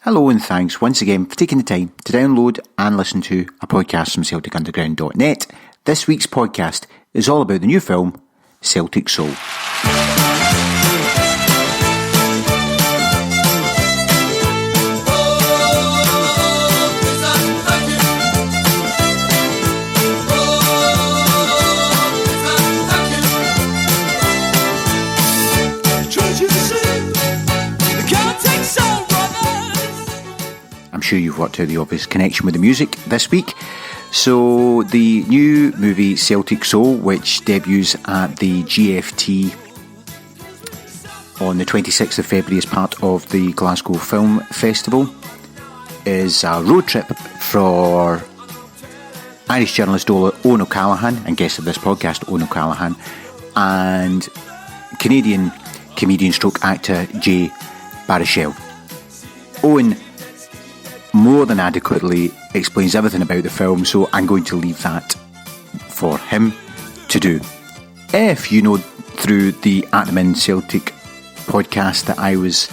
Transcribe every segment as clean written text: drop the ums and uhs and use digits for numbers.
Hello and thanks once again for taking the time to download and listen to a podcast from CelticUnderground.net. This week's podcast is all about the new film, Celtic Soul. I'm sure you've worked out the obvious connection with the music this week. So the new movie Celtic Soul, which debuts at the GFT on the 26th of February as part of the Glasgow Film Festival, is a road trip for Irish journalist Owen O'Callaghan and guest of this podcast, Owen O'Callaghan, and Canadian comedian stroke actor Jay Baruchel. Owen more than adequately explains everything about the film, so I'm going to leave that for him to do. If you know through the At the Min Celtic podcast that I was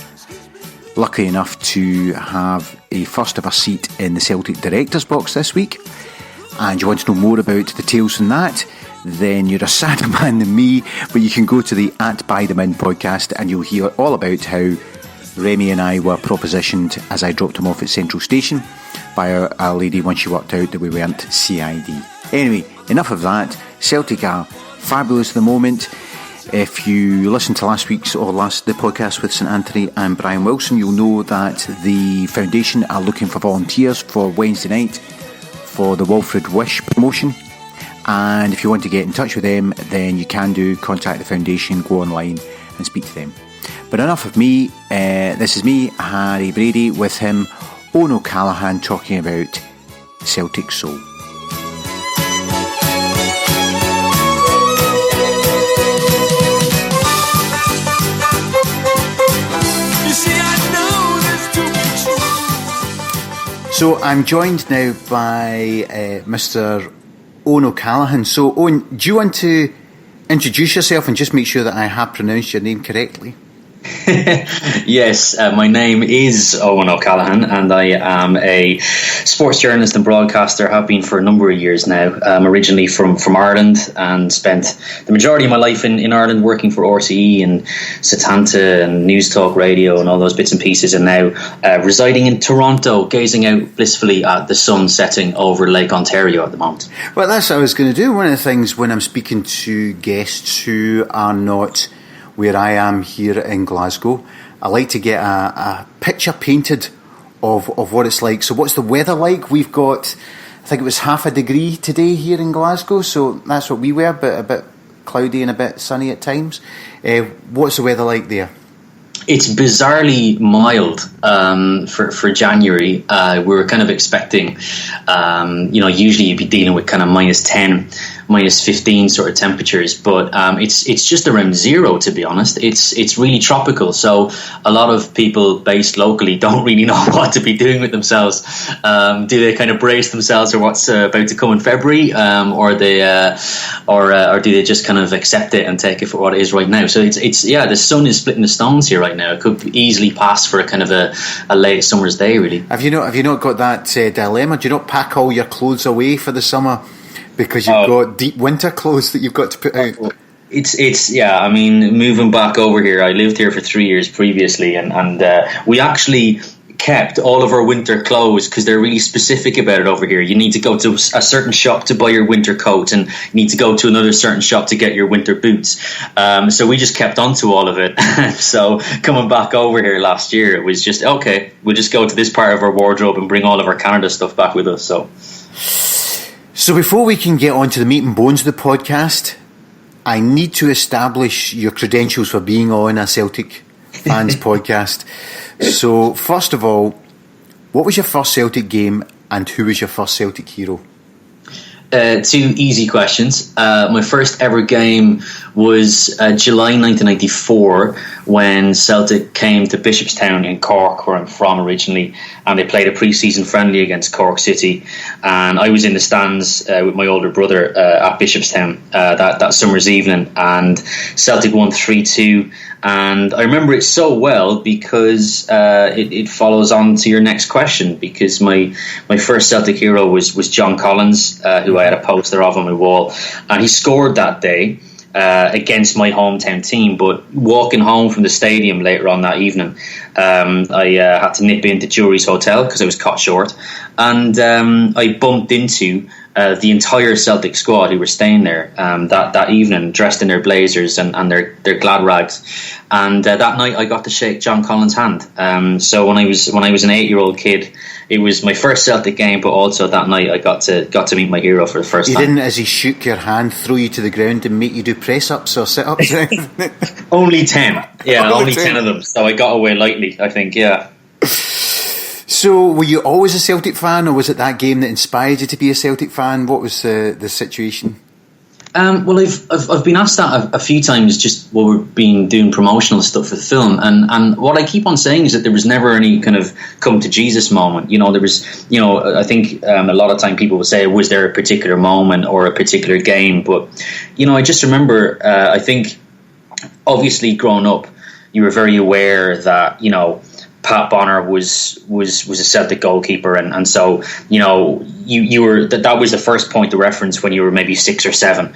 lucky enough to have a first ever seat in the Celtic Directors Box this week, and you want to know more about the tales from that, then you're a sadder man than me, but you can go to the At By The Min podcast and you'll hear all about how Remy and I were propositioned as I dropped him off at Central Station by a lady when she worked out that we weren't CID. Anyway, enough of that. Celtic are fabulous at the moment. If you listened to the podcast with St Anthony and Brian Wilson, you'll know that the foundation are looking for volunteers for Wednesday night for the Wilfred Wish promotion. And if you want to get in touch with them, then you can contact the foundation, go online and speak to them. But enough of me. This is me, Harry Brady, with him, Owen O'Callaghan, talking about Celtic Soul. So I'm joined now by Mr. Owen O'Callaghan. So Owen, do you want to introduce yourself and just make sure that I have pronounced your name correctly? Yes, my name is Owen O'Callaghan and I am a sports journalist and broadcaster, have been for a number of years now. I'm originally from Ireland and spent the majority of my life in Ireland working for RTE and Setanta and News Talk Radio and all those bits and pieces, and now residing in Toronto, gazing out blissfully at the sun setting over Lake Ontario at the moment. Well, that's what I was going to do. One of the things when I'm speaking to guests who are not where I am here in Glasgow, I like to get a picture painted of what it's like. So what's the weather like? We've got, I think it was half a degree today here in Glasgow, so that's what we were, but a bit cloudy and a bit sunny at times. What's the weather like there? It's bizarrely mild for January. We were kind of expecting, usually you'd be dealing with kind of minus 10, minus 15 sort of temperatures, but it's just around zero, to be honest. It's really tropical, so a lot of people based locally don't really know what to be doing with themselves. Do they kind of brace themselves for what's about to come in February, or do they just kind of accept it and take it for what it is right now? So it's the sun is splitting the stones here right now. It could easily pass for a kind of a late summer's day, really. Have you not got that dilemma? Do you not pack all your clothes away for the summer because you've got deep winter clothes that you've got to put out? It's I mean, moving back over here, I lived here for 3 years previously, and we actually kept all of our winter clothes because they're really specific about it over here. You need to go to a certain shop to buy your winter coat, and you need to go to another certain shop to get your winter boots. So we just kept on to all of it. So coming back over here last year, it was just, okay, we'll just go to this part of our wardrobe and bring all of our Canada stuff back with us. So before we can get on to the meat and bones of the podcast, I need to establish your credentials for being on a Celtic fans podcast. So, first of all, what was your first Celtic game and who was your first Celtic hero? Two easy questions. My first ever game was July 1994 when Celtic came to Bishopstown in Cork, where I'm from originally, and they played a pre-season friendly against Cork City. And I was in the stands with my older brother at Bishopstown that summer's evening, and Celtic won 3-2. And I remember it so well because it follows on to your next question, because my first Celtic hero was John Collins, who I had a poster of on my wall, and he scored that day against my hometown team. But walking home from the stadium later on that evening, I had to nip into Jury's Hotel because I was caught short, and I bumped into the entire Celtic squad who were staying there that evening, dressed in their blazers and their glad rags. And that night I got to shake John Collins' hand. So when I was an 8-year-old kid, it was my first Celtic game, but also that night I got to meet my hero for the first time. He didn't, as he shook your hand, throw you to the ground and make you do press-ups or sit-ups? Only 10. Yeah, only 10 of them. So I got away lightly, I think, yeah. So, were you always a Celtic fan, or was it that game that inspired you to be a Celtic fan? What was the situation? Well, I've been asked that a few times just while we've been doing promotional stuff for the film, and what I keep on saying is that there was never any kind of come to Jesus moment. You know, there was, you know, I think a lot of time people would say, was there a particular moment or a particular game? But, you know, I just remember, I think, obviously growing up, you were very aware that, you know, Pat Bonner was a Celtic goalkeeper, and so, you know, you were that was the first point of reference when you were maybe 6 or 7.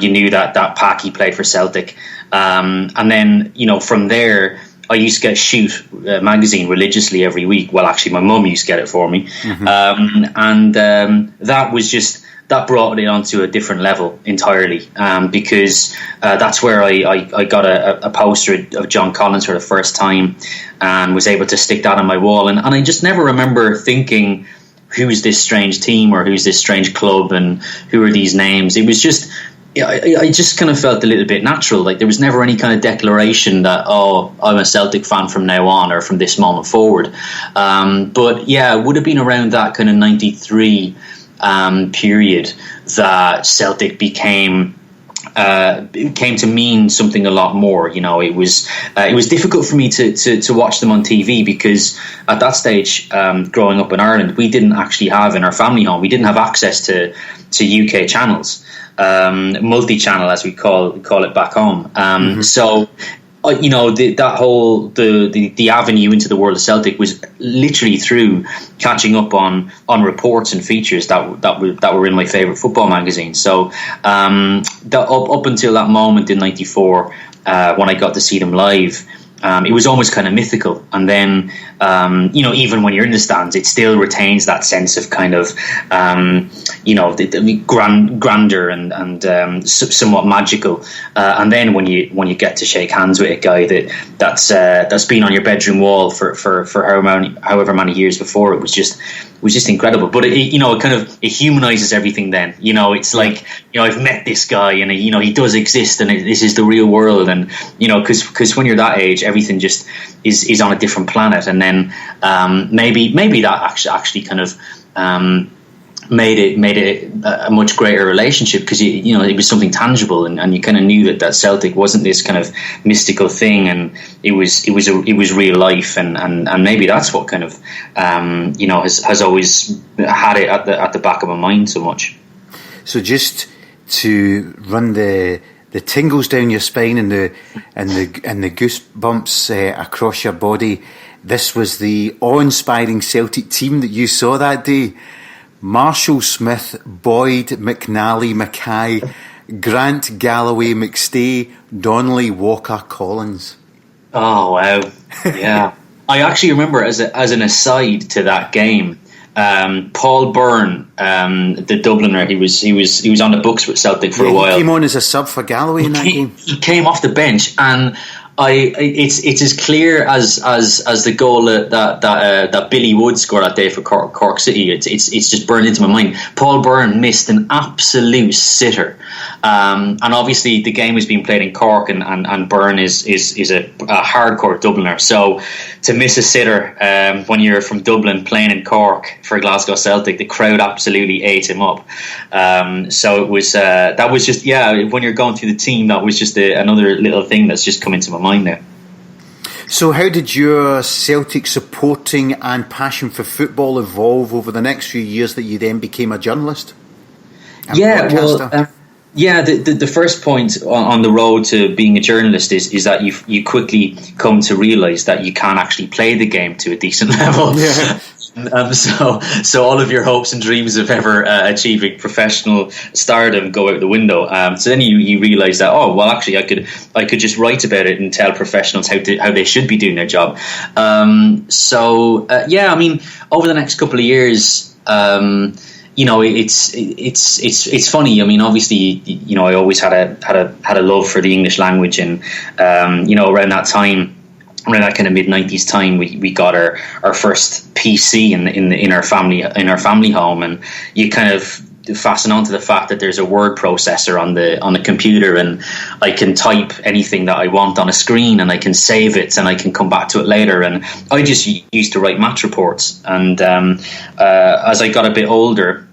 You knew that Packy played for Celtic, and then, you know, from there I used to get Shoot magazine religiously every week. Well, actually, my mum used to get it for me, that was just. That brought it onto a different level entirely, because that's where I got a poster of John Collins for the first time and was able to stick that on my wall. And I just never remember thinking, who's this strange team or who's this strange club and who are these names? It was just, I just kind of felt a little bit natural. Like there was never any kind of declaration that, oh, I'm a Celtic fan from now on or from this moment forward. But yeah, it would have been around that kind of 93 period that Celtic came to mean something a lot more. You know, it was difficult for me to watch them on TV because at that stage, growing up in Ireland, we didn't actually have, in our family home, we didn't have access to UK channels, multi-channel as we call it back home. So, you know, that whole the avenue into the world of Celtic was literally through catching up on reports and features that were in my favourite football magazine. So up until that moment in '94, when I got to see them live, it was almost kind of mythical. And then, you know, even when you're in the stands, it still retains that sense of kind of, you know, the grandeur and somewhat magical. And then when you get to shake hands with a guy that's been on your bedroom wall for however many years before, it was just incredible. But it humanizes everything. Then, you know, it's like, you know, I've met this guy and you know, he does exist and this is the real world. And, you know, because when you're that age, everything just is on a different planet. And then maybe that actually kind of made it a much greater relationship, because you know, it was something tangible, and you kind of knew that Celtic wasn't this kind of mystical thing, and it was real life, and maybe that's what kind of you know, has always had it at the back of my mind so much. So just to run the tingles down your spine and the goosebumps across your body, this was the awe-inspiring Celtic team that you saw that day. Marshall Smith, Boyd, McNally, Mackay, Grant, Galloway, McStay, Donnelly, Walker, Collins. Oh wow! Yeah, I actually remember as an aside to that game, Paul Byrne, the Dubliner, he was on the books with Celtic for a while. He came on as a sub for Galloway in that game. He came off the bench, and it's as clear as the goal that Billy Wood scored that day for Cork City. It's just burned into my mind. Paul Byrne missed an absolute sitter, and obviously the game was being played in Cork, and Byrne is a hardcore Dubliner. So to miss a sitter when you're from Dublin playing in Cork for Glasgow Celtic, the crowd absolutely ate him up. So it was that was just, yeah, when you're going through the team, that was just another little thing that's just come into my mind there. So how did your Celtic supporting and passion for football evolve over the next few years that you then became a journalist and broadcaster? The first point on the road to being a journalist is that you quickly come to realise that you can't actually play the game to a decent level. Yeah. So all of your hopes and dreams of ever achieving professional stardom go out the window. So then you realise that actually I could just write about it and tell professionals how they should be doing their job. Over the next couple of years, it's funny. I mean, obviously, I always had a love for the English language, and around that time. Around that kind of mid-90s time, we got our first PC in our family home, and you kind of fasten on to the fact that there's a word processor on the computer, and I can type anything that I want on a screen, and I can save it, and I can come back to it later. And I just used to write match reports, and as I got a bit older,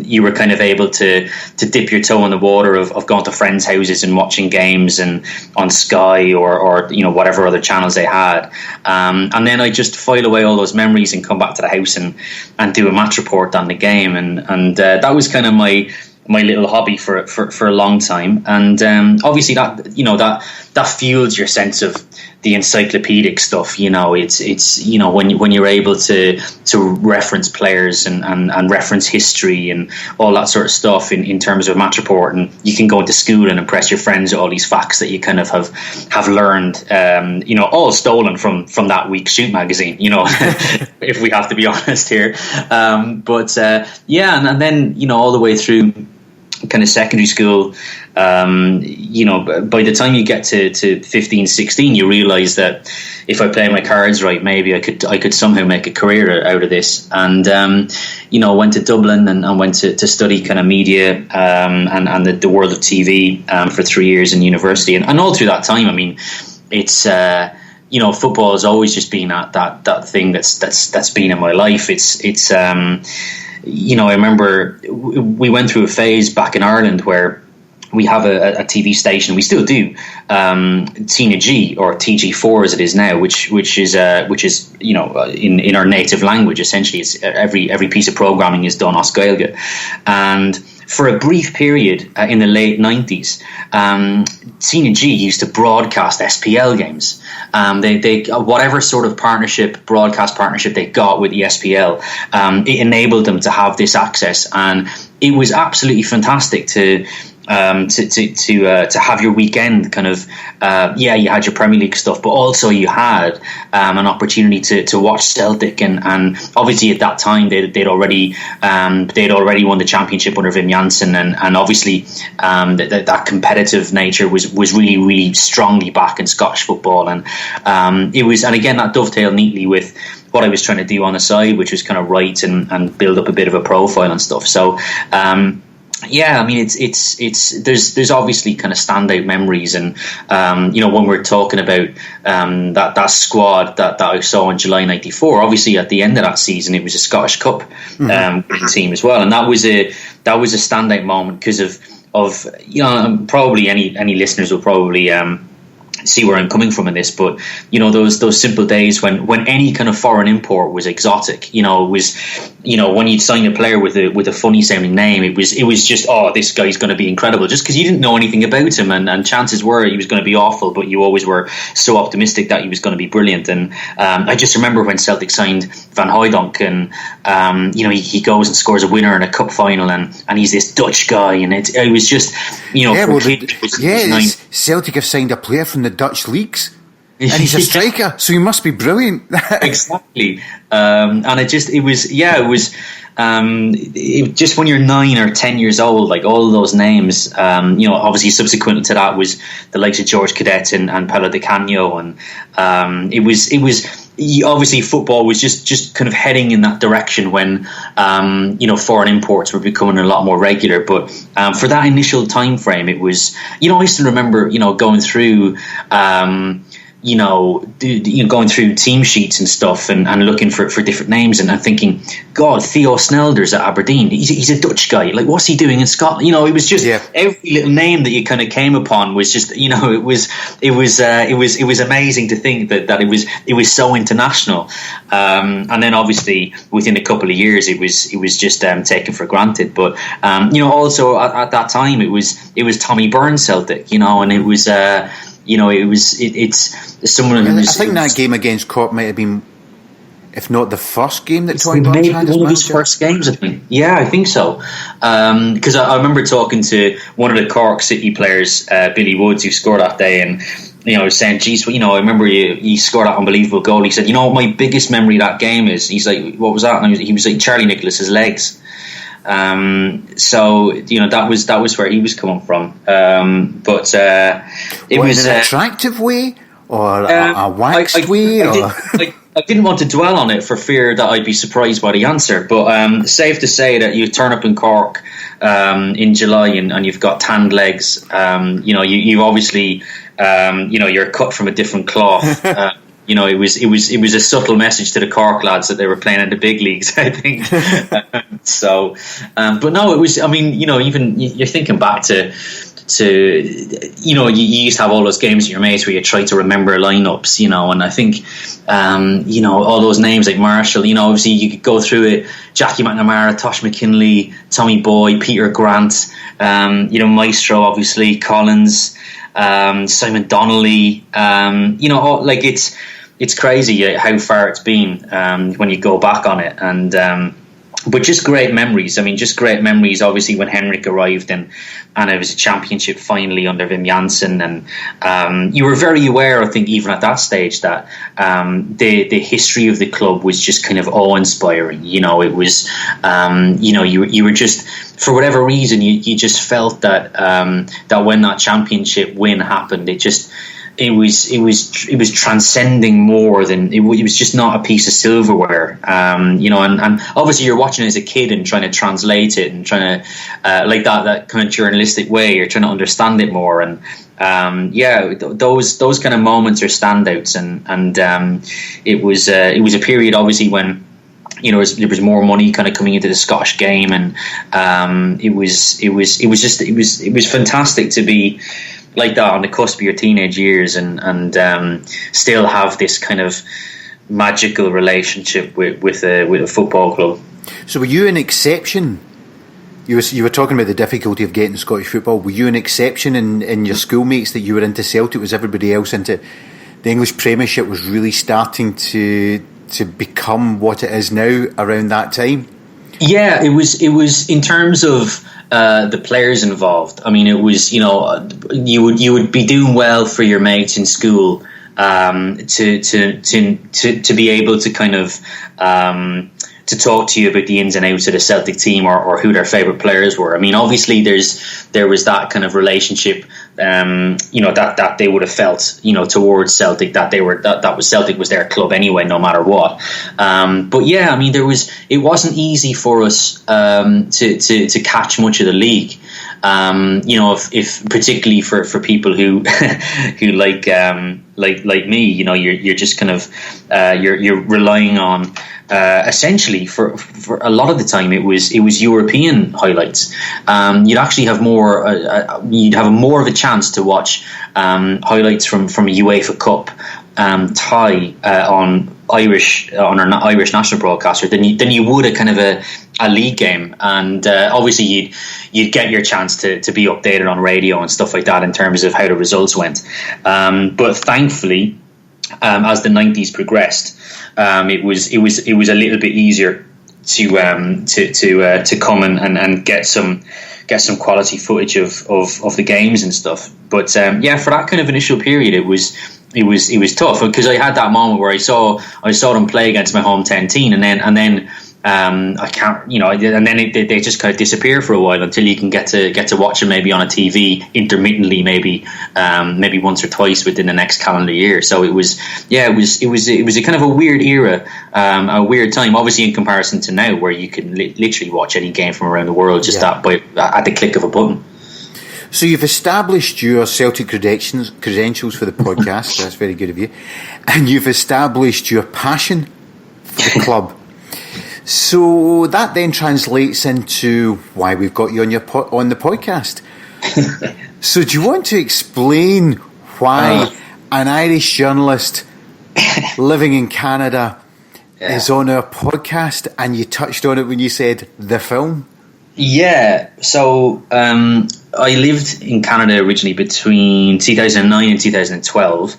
you were kind of able to dip your toe in the water of going to friends' houses and watching games and on Sky or whatever other channels they had, and then I just file away all those memories and come back to the house and do a match report on the game, and that was kind of my little hobby for a long time. And obviously that fuels your sense of the encyclopedic stuff. It's when you're able to reference players and reference history and all that sort of stuff in terms of match report, and you can go into school and impress your friends with all these facts that you kind of have learned, all stolen from that week's Shoot magazine, if we have to be honest here. And then all the way through kind of secondary school, by the time you get to 15, 16, you realise that if I play my cards right, maybe I could somehow make a career out of this. And went to Dublin and went to study kind of media and the world of TV for 3 years in university, and all through that time, I mean, it's football has always just been that thing that's been in my life. It's I remember we went through a phase back in Ireland where we have a TV station. We still do, Tina G, or TG4 as it is now, which is in our native language. Essentially, it's every piece of programming is done os Gaeilge. And for a brief period in the late 90s, Tina G used to broadcast SPL games. They whatever sort of broadcast partnership they got with the SPL, it enabled them to have this access, and it was absolutely fantastic to have your weekend kind of you had your Premier League stuff, but also you had an opportunity to watch Celtic, and obviously at that time they'd already won the championship under Wim Jansen, and obviously that competitive nature was really, really strongly back in Scottish football, and again that dovetailed neatly with what I was trying to do on the side, which was kind of write and build up a bit of a profile and stuff. So I mean, it's there's obviously kind of standout memories, and when we're talking about that squad that I saw in July '94, obviously at the end of that season it was a Scottish Cup team as well, and that was a standout moment because of probably any listeners will probably see where I'm coming from in this, but those simple days when any kind of foreign import was exotic. It was when you'd sign a player with a funny sounding name, it was just, this guy's going to be incredible, just because you didn't know anything about him, and chances were he was going to be awful, but you always were so optimistic that he was going to be brilliant. And I just remember when Celtic signed Van Hooijdonk, and he goes and scores a winner in a cup final, and he's this Dutch guy, and it was just Celtic have signed a player from the Dutch leagues, and he's a striker, so he must be brilliant. Exactly. And it was just when you're 9 or 10 years old, like all of those names, obviously subsequent to that was the likes of George Cadet and Paolo Di Canio, and it was obviously football was just kind of heading in that direction when foreign imports were becoming a lot more regular. But for that initial time frame, it was I still remember going through going through team sheets and stuff and looking for different names and thinking, God, Theo Snelder's at Aberdeen. He's a Dutch guy. Like, what's he doing in Scotland? It was just every little name that you kind of came upon was just, it was amazing to think that it was so international. And then obviously within a couple of years it was just taken for granted. But also at that time it was Tommy Byrne's Celtic, and it was. It's someone who's... I think that game against Cork might have been, if not the first game that Tony Burns had. One of his first games, I think. Yeah, I think so. Because I remember talking to one of the Cork City players, Billy Woods, who scored that day, and saying, geez, I remember he scored that unbelievable goal. He said, what my biggest memory of that game is? He's like, what was that? And he was like, Charlie Nicholas's legs. So that was where he was coming from. But it was in an attractive way or a waxed way. I didn't want to dwell on it for fear that I'd be surprised by the answer. But safe to say that you turn up in Cork in July and you've got tanned legs. You obviously you're cut from a different cloth. It was a subtle message to the Cork lads that they were playing in the big leagues, I think. But no, it was. I mean, even you're thinking back to you used to have all those games with your mates where you try to remember lineups, and I think all those names like Marshall, obviously you could go through it. Jackie McNamara, Tosh McKinley, Tommy Boy, Peter Grant, Maestro, obviously Collins. Simon Donnelly, it's crazy how far it's been when you go back on it, and but just great memories. I mean, just great memories. Obviously, when Henrik arrived and it was a championship finally under Wim Jansen, and you were very aware, I think, even at that stage, that the history of the club was just kind of awe-inspiring. It was, you were just, for whatever reason, you just felt that that when that championship win happened, it was transcending more than it was just not a piece of silverware, and obviously you're watching it as a kid and trying to translate it and trying to like that kind of journalistic way, you're trying to understand it more, and those kind of moments are standouts, and it was a period obviously when there was more money kind of coming into the Scottish game, and it was fantastic to be like that on the cusp of your teenage years, and still have this kind of magical relationship with a football club. So were you an exception? You were talking about the difficulty of getting Scottish football. Were you an exception in your schoolmates that you were into Celtic? Was everybody else into the English Premiership? Was really starting to become what it is now around that time? Yeah, it was in terms of the players involved. I mean, it was, you would be doing well for your mates in school to be able to kind of to talk to you about the ins and outs of the Celtic team or who their favourite players were. I mean, obviously there was that kind of relationship, that they would have felt, towards Celtic, that was Celtic was their club anyway, no matter what. But yeah, I mean, it wasn't easy for us to catch much of the league. If particularly for people who who like me, you're just kind of you're relying on essentially for a lot of the time it was European highlights. You'd actually have you'd have more of a chance to watch highlights from a UEFA Cup tie on our Irish national broadcaster than you would a kind of a league game, and obviously you'd get your chance to be updated on radio and stuff like that in terms of how the results went. But thankfully, as the 90s progressed, it was a little bit easier to come and get some quality footage of the games and stuff. But for that kind of initial period, it was tough, because I had that moment where I saw them play against my hometown team, and then I can't, and then they just kind of disappear for a while until you can get to watch them maybe on a TV intermittently, maybe once or twice within the next calendar year. So it was a kind of a weird era, a weird time, obviously in comparison to now, where you can literally watch any game from around the world just at the click of a button. So you've established your Celtic credentials for the podcast. That's very good of you. And you've established your passion for the club. So that then translates into why we've got you on the podcast. So do you want to explain why an Irish journalist living in Canada is on our podcast? And you touched on it when you said the film. Yeah, so I lived in Canada originally between 2009 and 2012,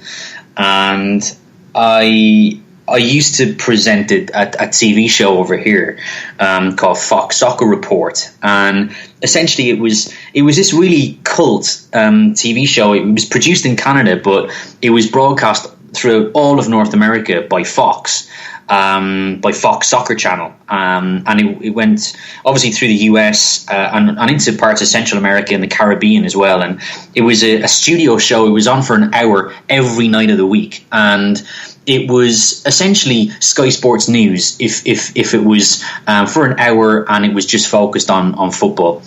and I used to present a TV show over here called Fox Soccer Report, and essentially it was this really cult TV show. It was produced in Canada, but it was broadcast throughout all of North America by Fox Soccer Channel, and it went obviously through the US and into parts of Central America and the Caribbean as well. And it was a studio show. It was on for an hour every night of the week, and it was essentially Sky Sports News if it was for an hour, and it was just focused on football.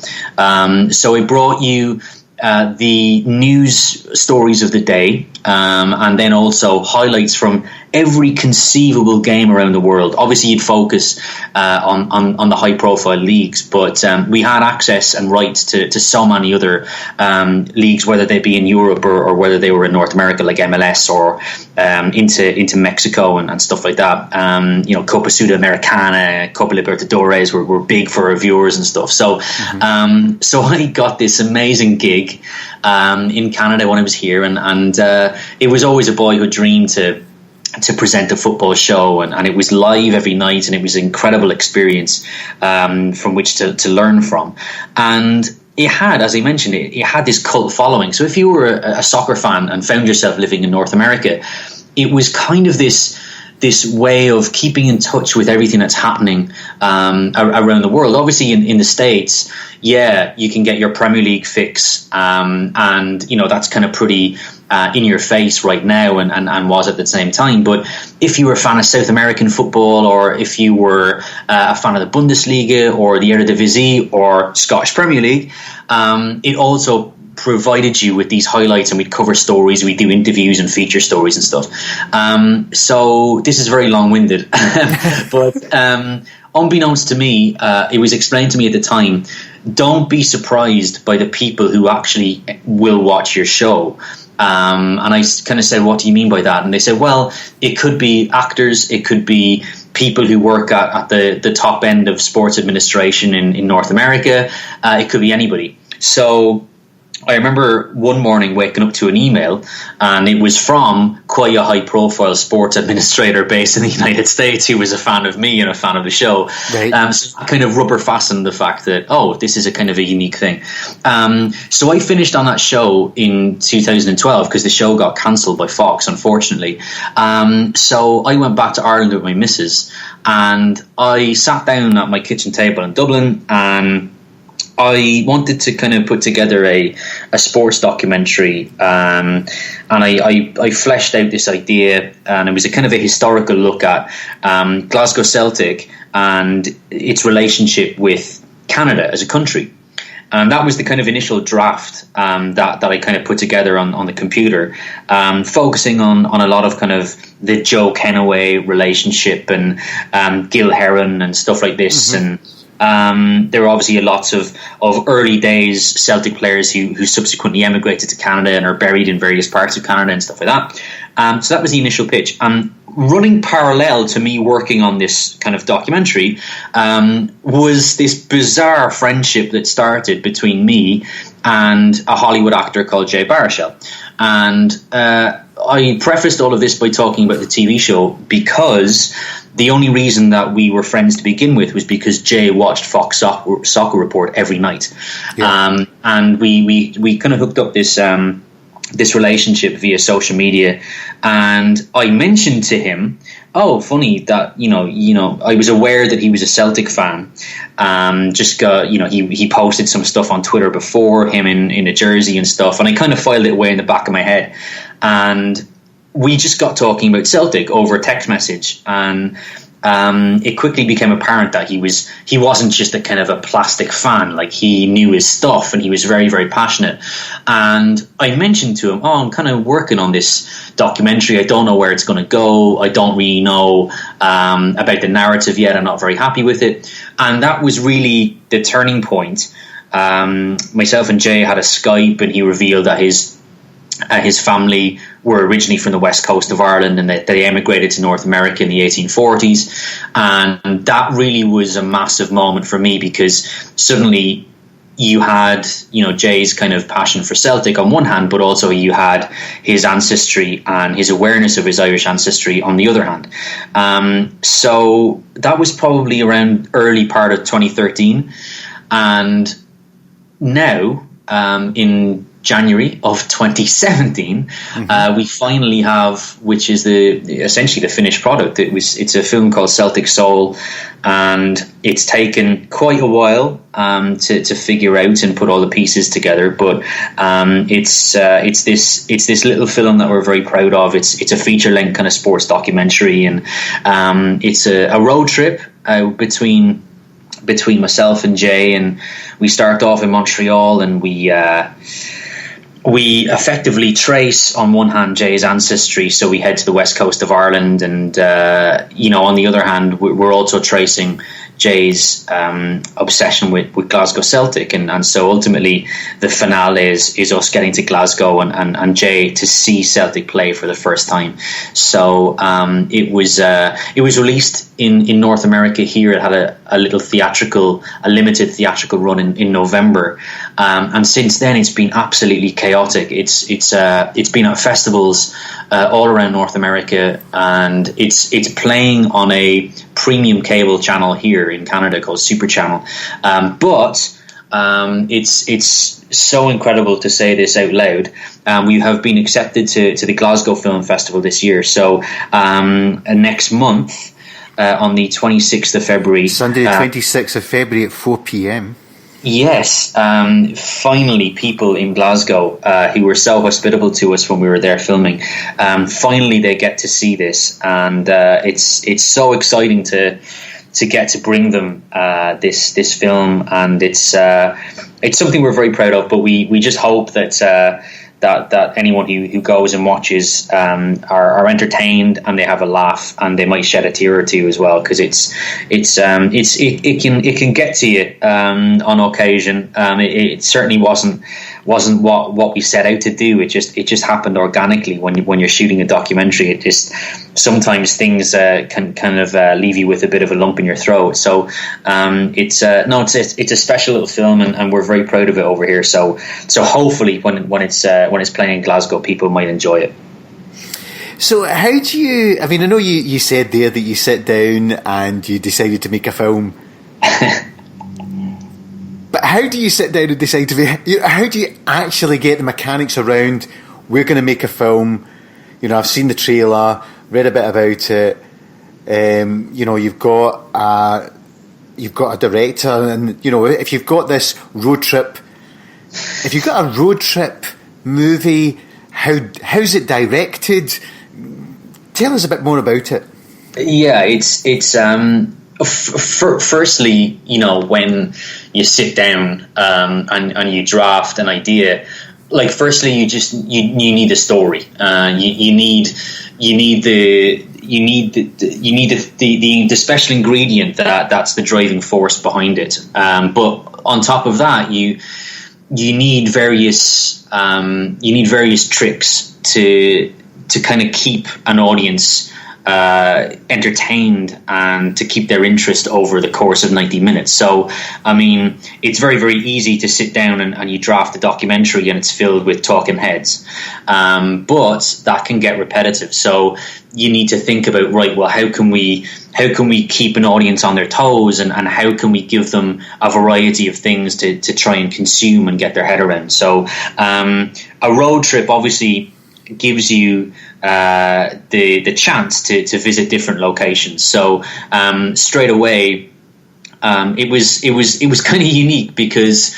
So it brought you the news stories of the day, and then also highlights from every conceivable game around the world. Obviously, you'd focus on the high-profile leagues, but we had access and rights to so many other leagues, whether they be in Europe or whether they were in North America, like MLS, or into Mexico and stuff like that. Copa Sudamericana, Copa Libertadores were big for our viewers and stuff. So, so I got this amazing gig in Canada when I was here, and it was always a boyhood dream to present a football show, and it was live every night, and it was an incredible experience from which to learn from. And it had, as I mentioned, it had this cult following. So if you were a soccer fan and found yourself living in North America, it was kind of this way of keeping in touch with everything that's happening around the world. Obviously, in the States, you can get your Premier League fix, and that's kind of pretty in your face right now, and was at the same time. But if you were a fan of South American football, or if you were a fan of the Bundesliga or the Eredivisie or Scottish Premier League, it also provided you with these highlights, and we'd cover stories, we'd do interviews and feature stories and stuff. So this is very long-winded, but unbeknownst to me, it was explained to me at the time, don't be surprised by the people who actually will watch your show. And I kind of said, what do you mean by that? And they said, well, it could be actors, it could be people who work at the top end of sports administration in North America, it could be anybody. So I remember one morning waking up to an email, and it was from quite a high-profile sports administrator based in the United States who was a fan of me and a fan of the show. Right. So I kind of rubber-fastened the fact that, this is a kind of a unique thing. So I finished on that show in 2012 because the show got cancelled by Fox, unfortunately. So I went back to Ireland with my missus, and I sat down at my kitchen table in Dublin, and I wanted to kind of put together a sports documentary, and I fleshed out this idea, and it was a kind of a historical look at Glasgow Celtic and its relationship with Canada as a country. And that was the kind of initial draft that I kind of put together on the computer, focusing on a lot of kind of the Joe Kenaway relationship and Gil Heron and stuff like this. And there were obviously lots of early days Celtic players who subsequently emigrated to Canada and are buried in various parts of Canada and stuff like that. So that was the initial pitch. Running parallel to me working on this kind of documentary was this bizarre friendship that started between me and a Hollywood actor called Jay Baruchel. And I prefaced all of this by talking about the TV show because the only reason that we were friends to begin with was because Jay watched Fox Soccer Report every night. Yeah. And we kind of hooked up this relationship via social media, and I mentioned to him, funny that I was aware that he was a Celtic fan. He posted some stuff on Twitter before, him in a jersey and stuff, and I kind of filed it away in the back of my head, and we just got talking about Celtic over a text message, and it quickly became apparent that he wasn't just a kind of a plastic fan. Like, he knew his stuff, and he was very, very passionate. And I mentioned to him, I'm kind of working on this documentary. I don't know where it's going to go. I don't really know about the narrative yet. I'm not very happy with it. And that was really the turning point. Myself and Jay had a Skype, and he revealed that his family were originally from the west coast of Ireland, and that they emigrated to North America in the 1840s. And that really was a massive moment for me, because suddenly you had, Jay's kind of passion for Celtic on one hand, but also you had his ancestry and his awareness of his Irish ancestry on the other hand. So that was probably around early part of 2013. And now, in January of 2017, we finally have, which is essentially the finished product. It's a film called Celtic Soul, and it's taken quite a while to figure out and put all the pieces together. But it's this little film that we're very proud of. It's a feature length kind of sports documentary, and it's a road trip between myself and Jay, and we start off in Montreal, and we effectively trace, on one hand, Jay's ancestry. So we head to the west coast of Ireland, and on the other hand, we're also tracing Jay's obsession with Glasgow Celtic, and so ultimately the finale is us getting to Glasgow and Jay to see Celtic play for the first time. So it was released in North America here. It had a limited theatrical run in November, and since then it's been absolutely chaotic. It's been at festivals all around North America, and it's playing on a premium cable channel here in Canada called Super Channel. But it's so incredible to say this out loud. We have been accepted to the Glasgow Film Festival this year. So next month, on the 26th of February. Sunday the 26th of February at 4 p.m. Yes, finally people in Glasgow who were so hospitable to us when we were there filming, finally they get to see this, and it's so exciting to get to bring them this film, and it's something we're very proud of. But we just hope that anyone who goes and watches are entertained, and they have a laugh, and they might shed a tear or two as well, because it can get to you on occasion. It certainly wasn't what we set out to do. It just happened organically when you're shooting a documentary. It just sometimes things can kind of leave you with a bit of a lump in your throat. So it's a special little film, and we're very proud of it over here. So hopefully when it's playing in Glasgow, people might enjoy it. So how do you, I mean, I know you said there that you sit down and you decided to make a film. But how do you sit down and decide how do you actually get the mechanics around, we're going to make a film? I've seen the trailer, read a bit about it. You've got a director, and if you've got this road trip, if you've got a road trip movie, how's it directed? Tell us a bit more about it. Yeah, it's firstly, when you sit down and you draft an idea, like, firstly you need a story. You need the special ingredient that's the driving force behind it. But on top of that, you need various tricks to kind of keep an audience entertained and to keep their interest over the course of 90 minutes. So, I mean, it's very, very easy to sit down and you draft a documentary and it's filled with talking heads. But that can get repetitive. So you need to think about, right, well, how can we keep an audience on their toes, and how can we give them a variety of things to try and consume and get their head around? So a road trip obviously gives you the chance to visit different locations. So straight away, it was kind of unique, because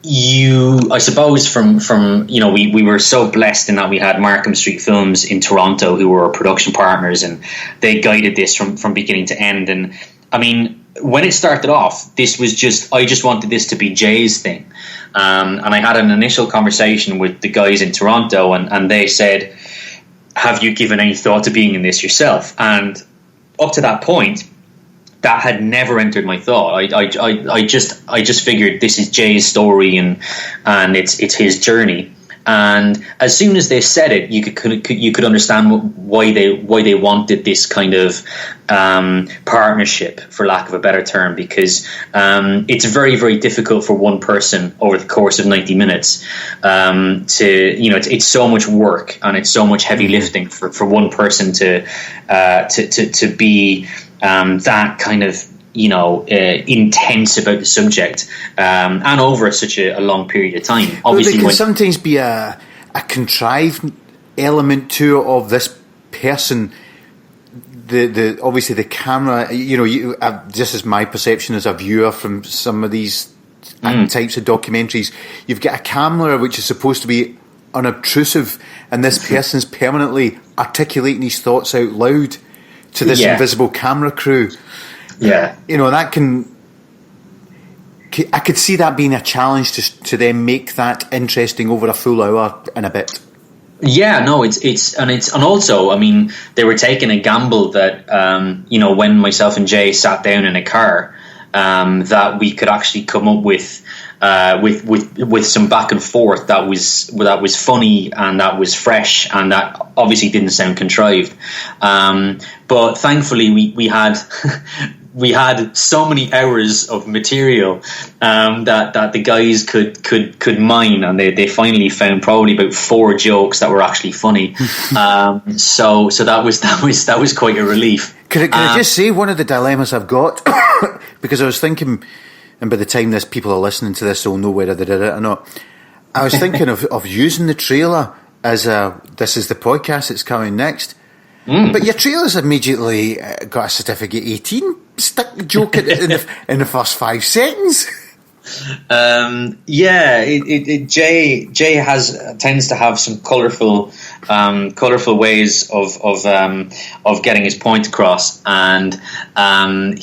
I suppose from we were so blessed in that we had Markham Street Films in Toronto, who were our production partners, and they guided this from beginning to end. And I mean, when it started off, this was I just wanted this to be Jay's thing. And I had an initial conversation with the guys in Toronto, and they said, have you given any thought to being in this yourself? And up to that point, that had never entered my thought. I just figured this is Jay's story and it's his journey. And as soon as they said it, you could understand why they wanted this kind of partnership, for lack of a better term, because it's very, very difficult for one person over the course of 90 minutes it's so much work and it's so much heavy lifting for one person to be that kind of intense about the subject and over such a long period of time. Obviously, there can sometimes be a contrived element to it of this person. The obviously the camera. This is my perception as a viewer from some of these types of documentaries. You've got a camera which is supposed to be unobtrusive, and this person's permanently articulating his thoughts out loud to this invisible camera crew. Yeah, that I could see that being a challenge to then make that interesting over a full hour and a bit. Yeah, no, it's and also, I mean, they were taking a gamble that when myself and Jay sat down in a car, that we could actually come up with some back and forth that was funny and that was fresh and that obviously didn't sound contrived. But thankfully we had we had so many hours of material that the guys could mine, and they finally found probably about 4 jokes that were actually funny. So that was quite a relief. Can I just say one of the dilemmas I've got, because I was thinking, and by the time people are listening to this, they'll know whether they did it or not. I was thinking of using the trailer as this is the podcast that's coming next. But your trailer's immediately got a certificate 18 stick joke in the first 5 seconds. Jay tends to have some colourful ways of getting his point across, and I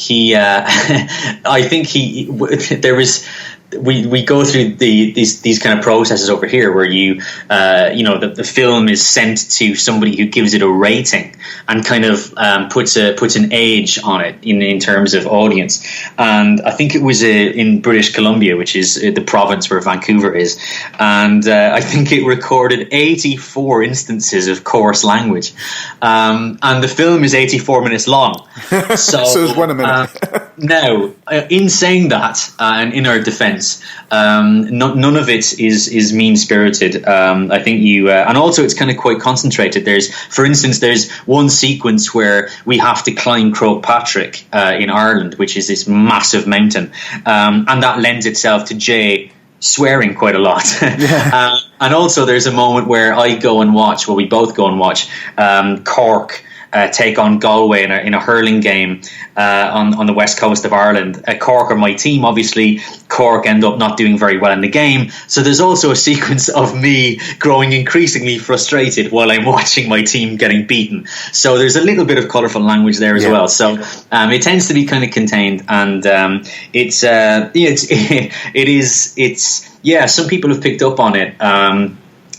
think we go through these kind of processes over here where the film is sent to somebody who gives it a rating and kind of puts an age on it in terms of audience. And I think it was in British Columbia, which is the province where Vancouver is, and I think it recorded 84 instances of coarse language, and the film is 84 minutes long. So it's 1 minute. Now, in saying that, and in our defence, none of it is mean-spirited. I think and also it's kind of quite concentrated. For instance, there's one sequence where we have to climb Croagh Patrick in Ireland, which is this massive mountain, and that lends itself to Jay swearing quite a lot. And also there's a moment where we both go and watch Cork take on Galway in a hurling game on the west coast of Ireland. Cork are my team. Obviously, Cork end up not doing very well in the game. So there's also a sequence of me growing increasingly frustrated while I'm watching my team getting beaten. So there's a little bit of colourful language there as well. So it tends to be kind of contained, and some people have picked up on it.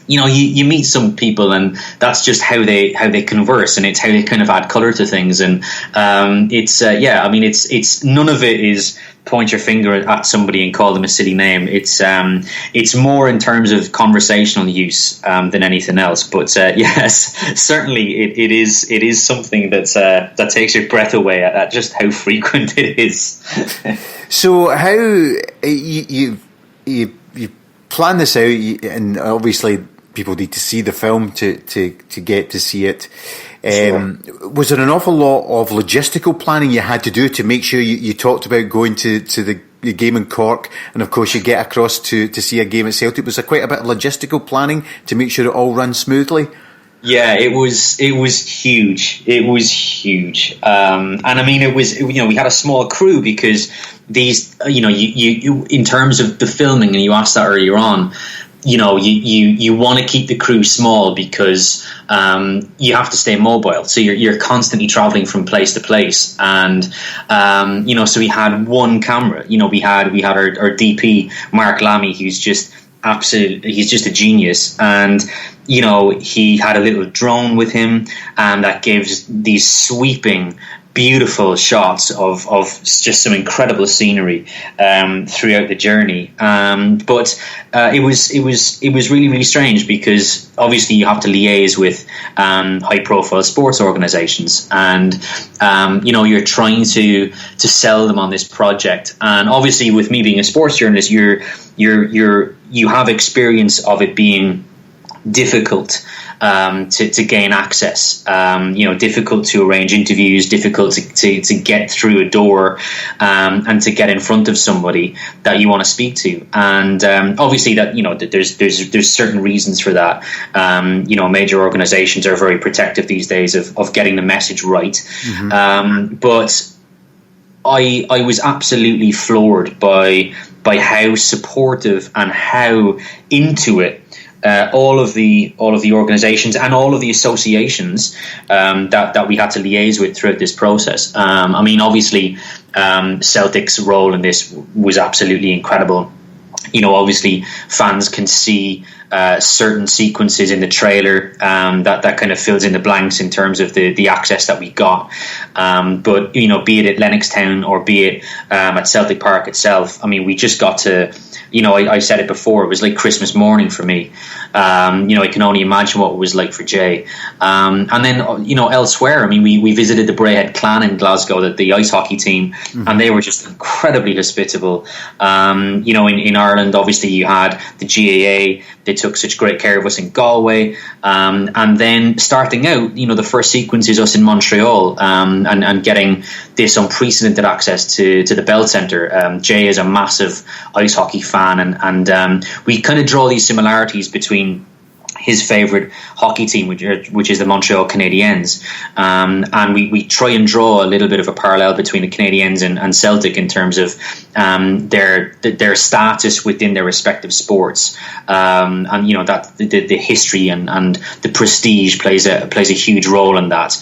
You meet some people, and that's just how they converse, and it's how they kind of add colour to things. And it's none of it is point your finger at somebody and call them a silly name. It's more in terms of conversational use than anything else. But yes, certainly it is something that takes your breath away at just how frequent it is. So how you plan this out, and obviously people need to see the film to get to see it. Sure. Was there an awful lot of logistical planning you had to do to make sure you talked about going to the game in Cork, and of course you get across to see a game at Celtic? Was there quite a bit of logistical planning to make sure it all runs smoothly? Yeah, it was huge. It was huge, and I mean, it was, you know, we had a small crew because these, you know, you in terms of the filming, and you asked that earlier on. You know, you want to keep the crew small because you have to stay mobile. So you're constantly traveling from place to place, and you know, so we had one camera. You know, we had our DP Mark Lammy, who's just he's just a genius, and you know, he had a little drone with him, and that gives these sweeping, beautiful shots of just some incredible scenery throughout the journey. But it was really, really strange because obviously you have to liaise with high profile sports organizations, and you know, you're trying to sell them on this project. And obviously, with me being a sports journalist, you have experience of it being difficult to gain access, you know, difficult to arrange interviews, difficult to get through a door, and to get in front of somebody that you want to speak to. And obviously that, you know, there's certain reasons for that. You know, major organizations are very protective these days of getting the message right. Mm-hmm. But I was absolutely floored by how supportive and how into it all of the organizations and all of the associations that we had to liaise with throughout this process. I mean, obviously, Celtic's role in this was absolutely incredible. You know, obviously, fans can see certain sequences in the trailer that kind of fills in the blanks in terms of the access that we got. But, you know, be it at Lennoxtown or be it at Celtic Park itself, I mean, we just got to, you know, I said it before, it was like Christmas morning for me. You know, I can only imagine what it was like for Jay. And then, you know, elsewhere, I mean, we visited the Braehead Clan in Glasgow, the ice hockey team, mm-hmm. and they were just incredibly hospitable. You know, in Ireland, obviously, you had the GAA. They took such great care of us in Galway. And then starting out, you know, the first sequence is us in Montreal, and getting this unprecedented access to the Bell Centre. Jay is a massive ice hockey fan, and we kind of draw these similarities between his favourite hockey team, which is the Montreal Canadiens, and we try and draw a little bit of a parallel between the Canadiens and Celtic in terms of their status within their respective sports, and you know that the history and the prestige plays a huge role in that.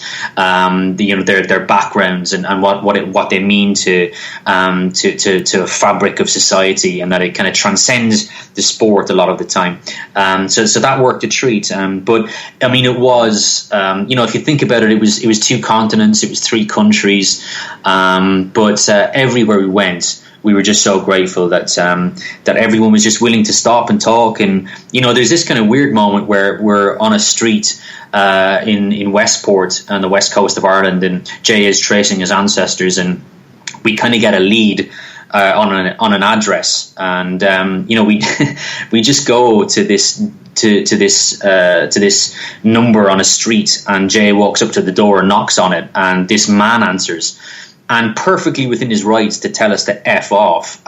You know, their backgrounds and what they mean to a fabric of society, and that it kind of transcends the sport a lot of the time. So that worked a treat. But I mean, it was, you know, if you think about it, it was 2 continents, it was 3 countries, but everywhere we went, we were just so grateful that everyone was just willing to stop and talk. And you know, there's this kind of weird moment where we're on a street in Westport on the west coast of Ireland, and Jay is tracing his ancestors, and we kind of get a lead on an address, and you know, we just go to this number on a street, and Jay walks up to the door and knocks on it, and this man answers, and perfectly within his rights to tell us to F off,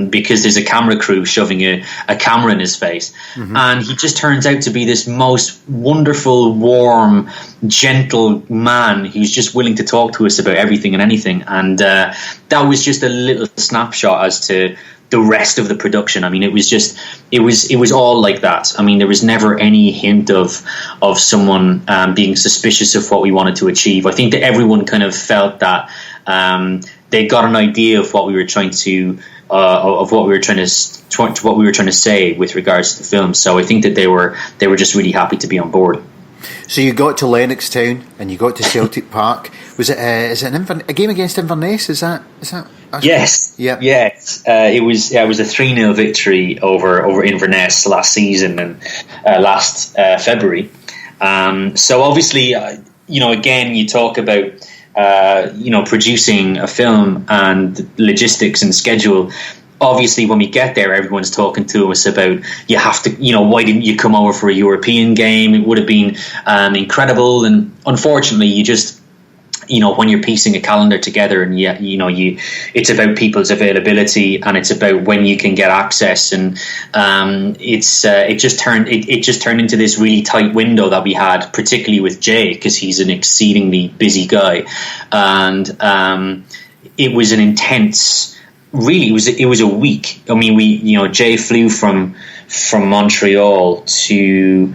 because there's a camera crew shoving a camera in his face. Mm-hmm. And he just turns out to be this most wonderful, warm, gentle man who's just willing to talk to us about everything and anything. And that was just a little snapshot as to the rest of the production. I mean, it was all like that. I mean, there was never any hint of someone being suspicious of what we wanted to achieve. I think that everyone kind of felt that they got an idea of what we were trying to say with regards to the film. So I think that they were just really happy to be on board. So you got to Lennoxtown and you got to Celtic Park. Was it a game against Inverness? Is that? Yes. Yeah. Yes. It was a 3-0 victory over Inverness last season and last February. So obviously, you know, again, you talk about you know, producing a film and logistics and schedule. Obviously, when we get there, everyone's talking to us about, you have to, you know, why didn't you come over for a European game? It would have been incredible. And unfortunately, you just, when you're piecing a calendar together, and it's about people's availability, and it's about when you can get access, and it just turned into this really tight window that we had, particularly with Jay, because he's an exceedingly busy guy, and it was an intense. Really, it was a week. I mean, Jay flew from Montreal to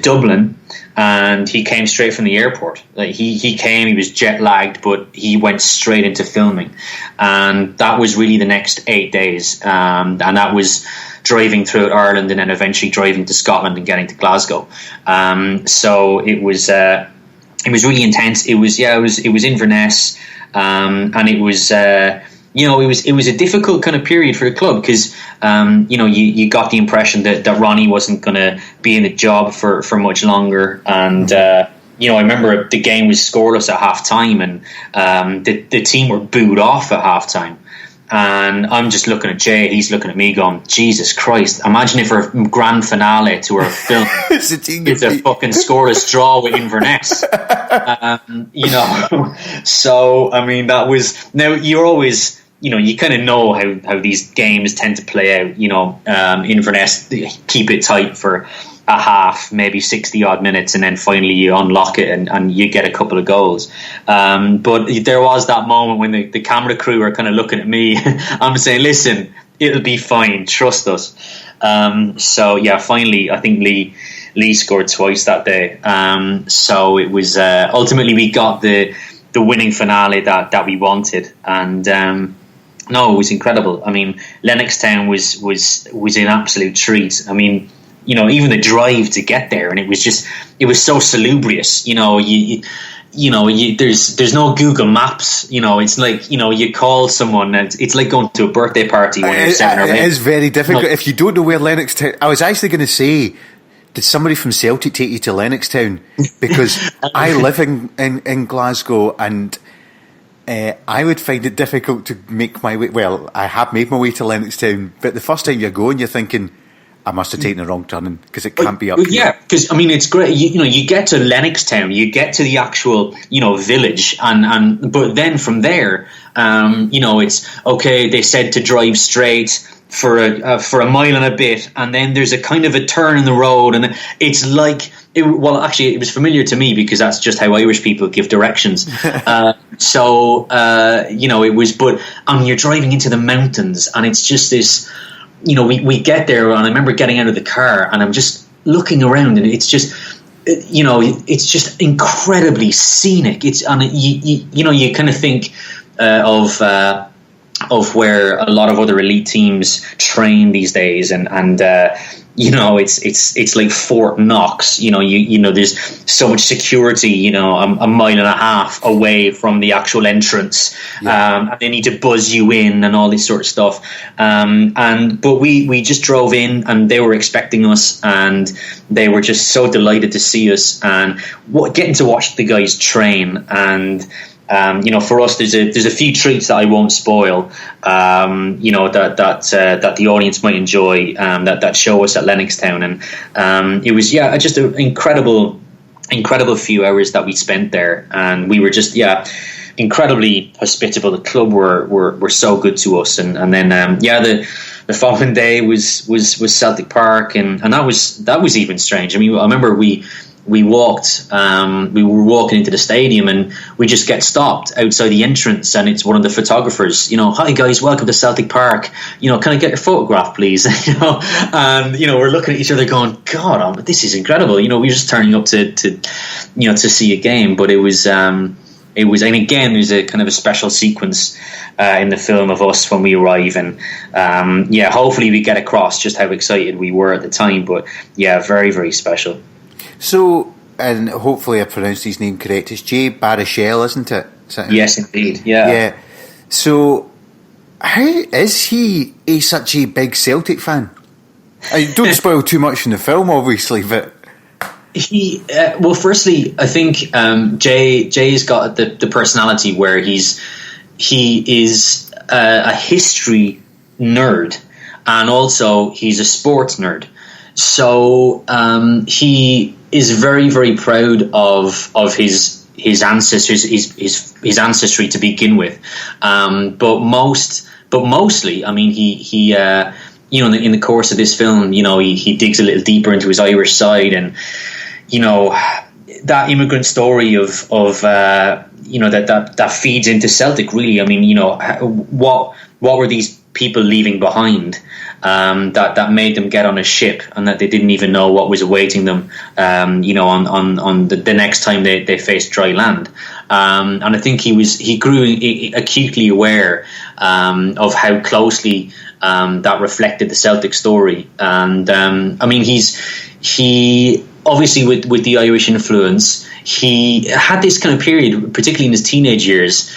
Dublin. And he came straight from the airport. Like he came, he was jet lagged, but he went straight into filming. And that was really the next 8 days. And that was driving throughout Ireland and then eventually driving to Scotland and getting to Glasgow. So it was really intense. It was Inverness, and it was. It was a difficult kind of period for the club because, you got the impression that Ronnie wasn't going to be in the job for much longer. And, I remember the game was scoreless at half time, and the team were booed off at half time. And I'm just looking at Jay, he's looking at me going, Jesus Christ, imagine if our grand finale to our film is a fucking scoreless draw with Inverness. So, I mean, that was, now you're always, you kind of know how these games tend to play out. Inverness keep it tight for a half, maybe 60 odd minutes, and then finally you unlock it and you get a couple of goals. But there was that moment when the camera crew are kind of looking at me. I'm saying, listen, it'll be fine, trust us. So yeah, finally I think Lee scored twice that day. So it was ultimately we got the winning finale that we wanted. And no, it was incredible. I mean, Lennoxtown was an absolute treat. I mean, even the drive to get there, and it was so salubrious. There's no Google Maps. It's like you call someone, and it's like going to a birthday party when you're 7 or 8. It is very difficult if you don't know where Lennoxtown. I was actually going to say, did somebody from Celtic take you to Lennoxtown? Because I live in Glasgow, and I would find it difficult to make my way. Well, I have made my way to Lennoxtown, but the first time you're going, you're thinking, I must have taken the wrong turning because it can't be up here. Yeah, because I mean, it's great. You get to Lennoxtown, you get to the actual village, and but then from there, it's okay. They said to drive straight for a mile and a bit, and then there's a kind of a turn in the road, and it's like. Actually, it was familiar to me because that's just how Irish people give directions. It was. But you're driving into the mountains, and it's just this. We get there, and I remember getting out of the car, and I'm just looking around, and it's just, it's just incredibly scenic. It's you kind of think of where a lot of other elite teams train these days, and it's like Fort Knox. There's so much security. A mile and a half away from the actual entrance, and they need to buzz you in and all this sort of stuff. But we just drove in, and they were expecting us, and they were just so delighted to see us, and getting to watch the guys train. And for us, there's a few treats that I won't spoil. That the audience might enjoy. That show us at Lennoxtown, and it was just an incredible few hours that we spent there, and we were just incredibly hospitable. The club were so good to us, and then the following day was Celtic Park, and that was even strange. I mean, I remember we walked, we were walking into the stadium, and we just get stopped outside the entrance, and it's one of the photographers, hi guys, welcome to Celtic Park, can I get your photograph please? And we're looking at each other going, God, this is incredible. We're just turning up to see a game. But it was, and again, there's a kind of a special sequence in the film of us when we arrive, and hopefully we get across just how excited we were at the time. But very, very special. So, and hopefully I pronounced his name correct, it's Jay Baruchel, isn't it? Yes, indeed, yeah. So, how is he such a big Celtic fan? I don't spoil too much from the film, obviously, but... He, firstly, I think Jay's got the personality where he is a history nerd, and also he's a sports nerd. So he is very, very proud of his his ancestors, his ancestry to begin with. But mostly, I mean, he in the course of this film, he digs a little deeper into his Irish side, and that immigrant story of that feeds into Celtic, really. I mean, what were these people leaving behind that made them get on a ship, and that they didn't even know what was awaiting them on the next time they faced dry land. And I think he grew acutely aware of how closely that reflected the Celtic story. And I mean, he obviously with the Irish influence, he had this kind of period, particularly in his teenage years.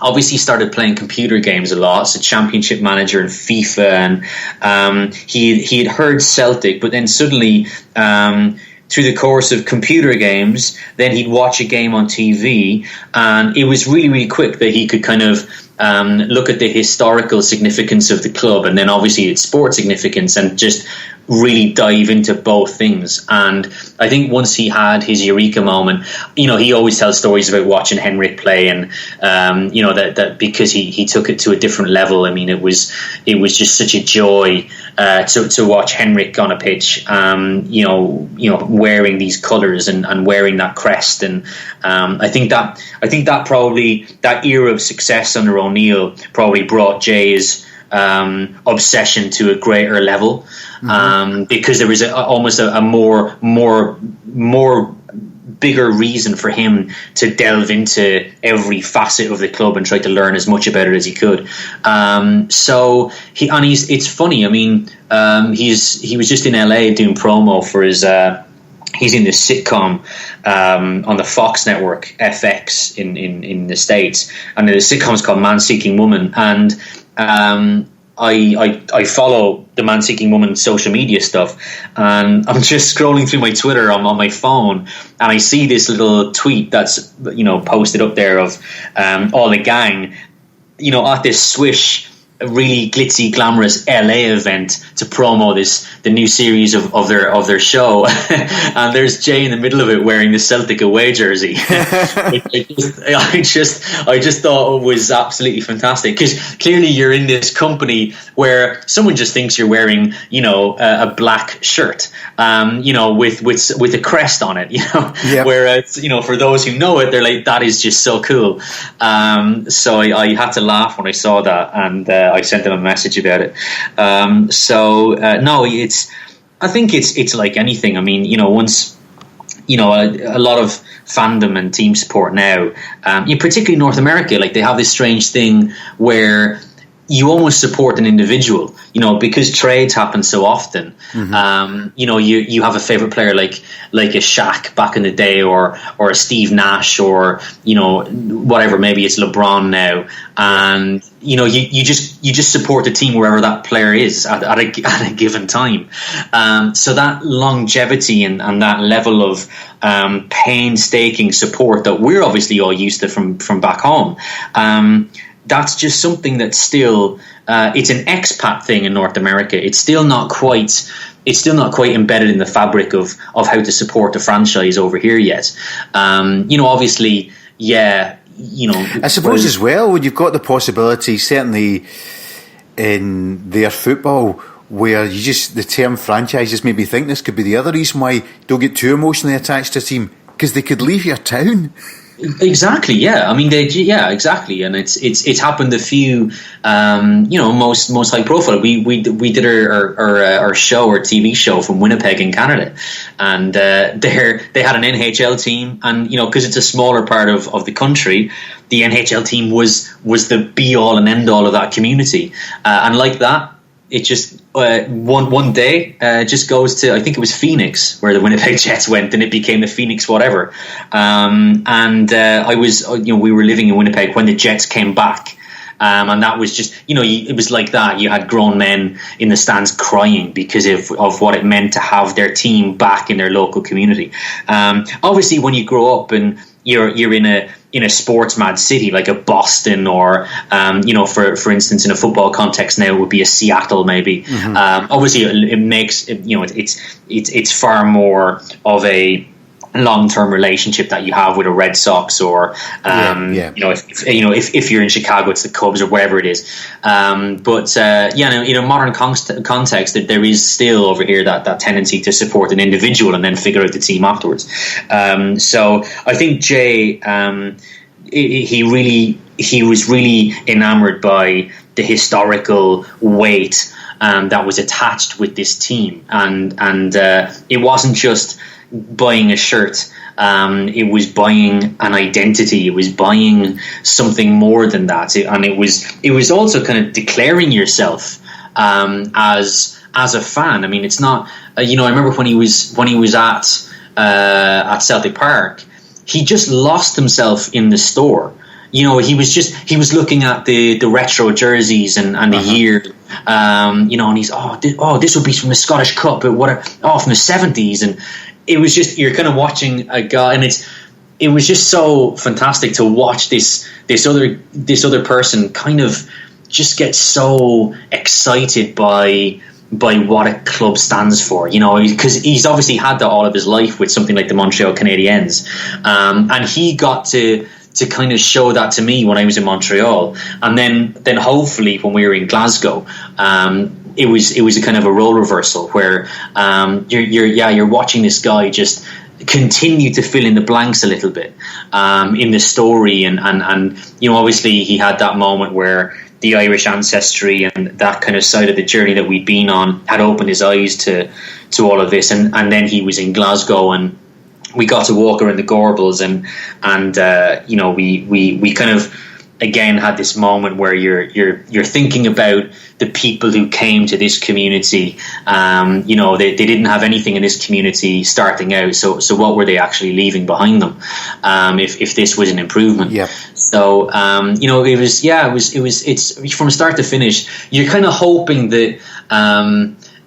Obviously started playing computer games a lot, as a championship manager in FIFA, and he had heard Celtic, but then suddenly through the course of computer games, then he'd watch a game on TV, and it was really, really quick that he could kind of look at the historical significance of the club, and then obviously its sports significance, and just really dive into both things. And I think once he had his eureka moment, he always tells stories about watching Henrik play, and that because he took it to a different level. I mean, it was just such a joy to watch Henrik on a pitch, wearing these colours and wearing that crest. And I think that probably that era of success under O'Neill probably brought Jay's obsession to a greater level, because there was almost a more bigger reason for him to delve into every facet of the club and try to learn as much about it as he could. It's funny. I mean, he was just in LA doing promo for his. He's in this sitcom on the Fox network, FX, in the States, and the sitcom's called Man Seeking Woman. And I follow the Man Seeking Woman social media stuff, and I'm just scrolling through my Twitter on my phone, and I see this little tweet that's posted up there of all the gang at this swish, a really glitzy, glamorous LA event to promo the new series of their show, and there's Jay in the middle of it wearing the Celtic away jersey. I just thought it was absolutely fantastic, because clearly you're in this company where someone just thinks you're wearing a black shirt with a crest on it, Yep. Whereas for those who know it, they're like, that is just so cool. So I had to laugh when I saw that, and I sent them a message about it. I think it's like anything. I mean, once a lot of fandom and team support now, particularly North America, like they have this strange thing where you almost support an individual, because trades happen so often. Mm-hmm. You have a favorite player like a Shaq back in the day, or a Steve Nash, or whatever. Maybe it's LeBron now, and you just support the team wherever that player is at a given time. So that longevity and that level of painstaking support that we're obviously all used to from back home. That's just something that's still it's an expat thing in North America. It's still not quite embedded in the fabric of how to support a franchise over here yet. Obviously, yeah. I suppose as well, when you've got the possibility, certainly in their football, where the term franchises made me think this could be the other reason why you don't get too emotionally attached to a team, because they could leave your town. Exactly, yeah. I mean, exactly, and it's happened a few, most high profile. We did our show, our TV show from Winnipeg in Canada, and they had an NHL team, and because it's a smaller part of the country, the NHL team was the be all and end all of that community, and like that. It just one day just goes to, I think it was Phoenix, where the Winnipeg Jets went, and it became the Phoenix whatever. I was, we were living in Winnipeg when the Jets came back, and that was just, it was like that. You had grown men in the stands crying because of what it meant to have their team back in their local community. Obviously, when you grow up and you're in a sports mad city like a Boston, or for instance in a football context now it would be a Seattle maybe. Mm-hmm. Obviously it makes it's far more of a long-term relationship that you have with a Red Sox, or if you're in Chicago, it's the Cubs or whatever it is. But in a modern context, there is still over here that tendency to support an individual and then figure out the team afterwards. So I think Jay, he was really enamored by the historical weight that was attached with this team, and it wasn't just buying a shirt. It was buying an identity. It was buying something more than that, and it was also kind of declaring yourself as a fan. I mean, it's not. I remember when he was at Celtic Park, he just lost himself in the store. He was looking at the retro jerseys and the year, and he's this would be from the Scottish Cup, but from the 70s, and it was just, you're kind of watching a guy, and it was just so fantastic to watch this other person kind of just get so excited by what a club stands for, because he's obviously had that all of his life with something like the Montreal Canadiens, and he got to kind of show that to me when I was in Montreal, and then hopefully when we were in Glasgow, it was a kind of a role reversal where you're watching this guy just continue to fill in the blanks a little bit in the story, and obviously he had that moment where the Irish ancestry and that kind of side of the journey that we'd been on had opened his eyes to all of this, and then he was in Glasgow, and we got to walk around the Gorbals, and we kind of again had this moment where you're thinking about the people who came to this community. They didn't have anything in this community starting out, so what were they actually leaving behind them if this was an improvement? Yeah. So it's from start to finish, you're kind of hoping that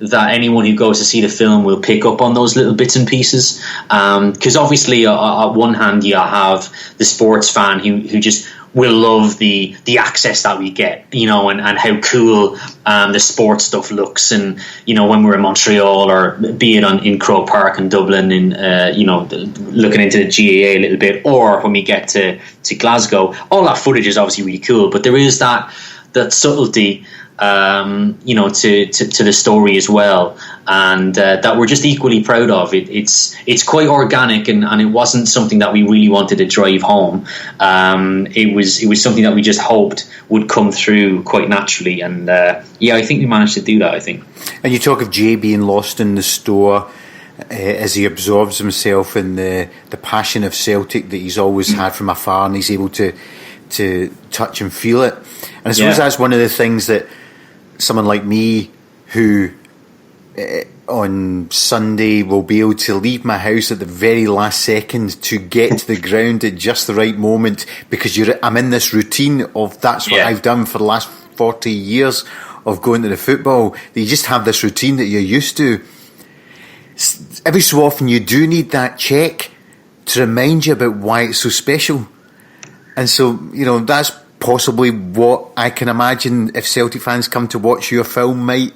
that anyone who goes to see the film will pick up on those little bits and pieces, because obviously at one hand you have the sports fan who just will love the access that we get, and how cool the sports stuff looks, and when we're in Montreal, or be it in Croke Park in Dublin, in looking into the GAA a little bit, or when we get to Glasgow, all that footage is obviously really cool, but there is that subtlety to the story as well, and that we're just equally proud of. It's quite organic, and it wasn't something that we really wanted to drive home. It was something that we just hoped would come through quite naturally, and I think we managed to do that, I think. And you talk of Jay being lost in the store as he absorbs himself in the passion of Celtic that he's always had from afar, and he's able to touch and feel it. And I suppose that's one of the things that someone like me, who on Sunday will be able to leave my house at the very last second to get to the ground at just the right moment, because I'm in this routine of that's what I've done for the last 40 years of going to the football, that you just have this routine that you're used to. Every so often you do need that check to remind you about why it's so special. And so, that's possibly what I can imagine, if Celtic fans come to watch your film, might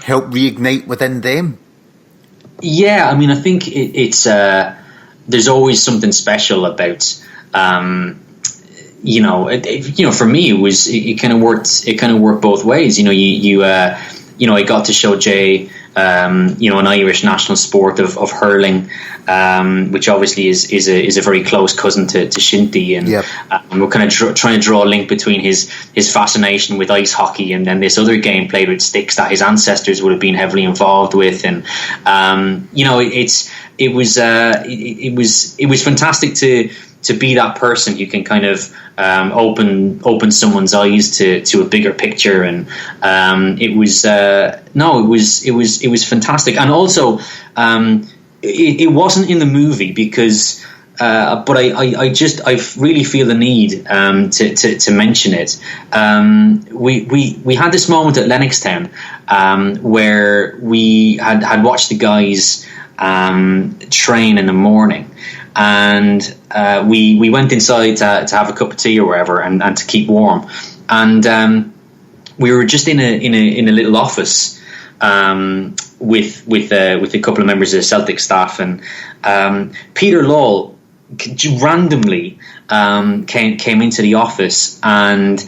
help reignite within them. Yeah, I mean, I think it's there's always something special about for me it kind of worked both ways. I got to show Jay an Irish national sport of hurling, which obviously is a very close cousin to Shinty, and we're kind of trying to draw a link between his fascination with ice hockey and then this other game played with sticks that his ancestors would have been heavily involved with, and it was fantastic to be that person who can kind of open someone's eyes to a bigger picture, and it was fantastic. And also it wasn't in the movie because but I really feel the need to mention it. We had this moment at Lennoxtown where we had watched the guys train in the morning, and we went inside to have a cup of tea or whatever, and to keep warm, and we were just in a little office with a couple of members of the Celtic staff, and Peter Lawwell randomly came into the office, and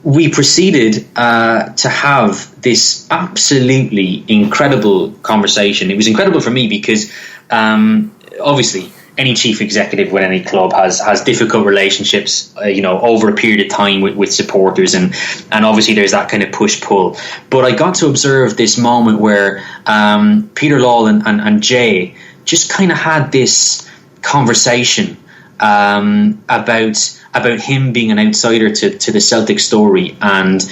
we proceeded to have this absolutely incredible conversation. It was incredible for me because obviously any chief executive with any club has difficult relationships, over a period of time with supporters, and obviously there's that kind of push-pull. But I got to observe this moment where Peter Lawwell and Jay just kind of had this conversation about him being an outsider to the Celtic story, and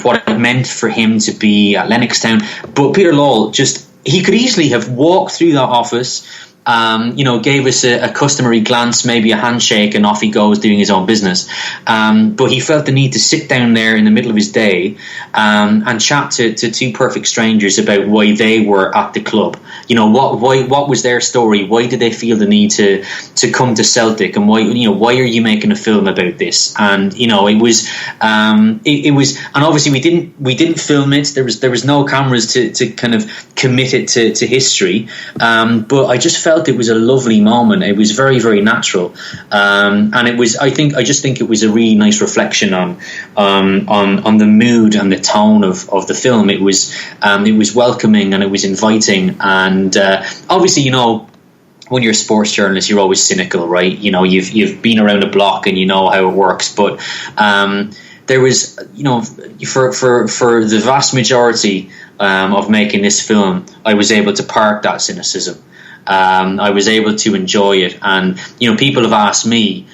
what it meant for him to be at Lennoxtown. But Peter Lawwell he could easily have walked through that office, gave us a customary glance, maybe a handshake, and off he goes doing his own business. But he felt the need to sit down there in the middle of his day and chat to two perfect strangers about why they were at the club. What was their story? Why did they feel the need to come to Celtic? And why are you making a film about this? And it was, and obviously we didn't film it. There was no cameras to kind of commit it to history. But I just felt it was a lovely moment. It was very, very natural, and it was. I just think it was a really nice reflection on the mood and the tone of the film. It was welcoming, and it was inviting, and obviously, when you're a sports journalist, you're always cynical, right? You've been around the block and you know how it works, but there was, for the vast majority of making this film, I was able to park that cynicism. I was able to enjoy it, and people have asked me,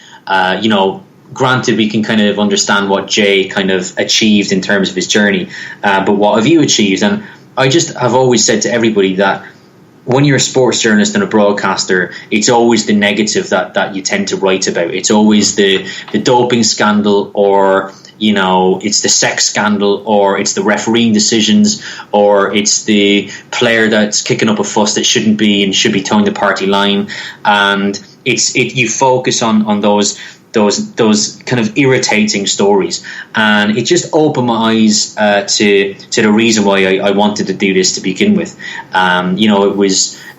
granted we can kind of understand what Jay kind of achieved in terms of his journey, but what have you achieved? And I just have always said to everybody that when you're a sports journalist and a broadcaster, it's always the negative that you tend to write about. It's always the doping scandal, or it's the sex scandal, or it's the refereeing decisions, or it's the player that's kicking up a fuss that shouldn't be and should be towing the party line. And you focus on those kind of irritating stories, and it just opened my eyes to the reason why I wanted to do this to begin with.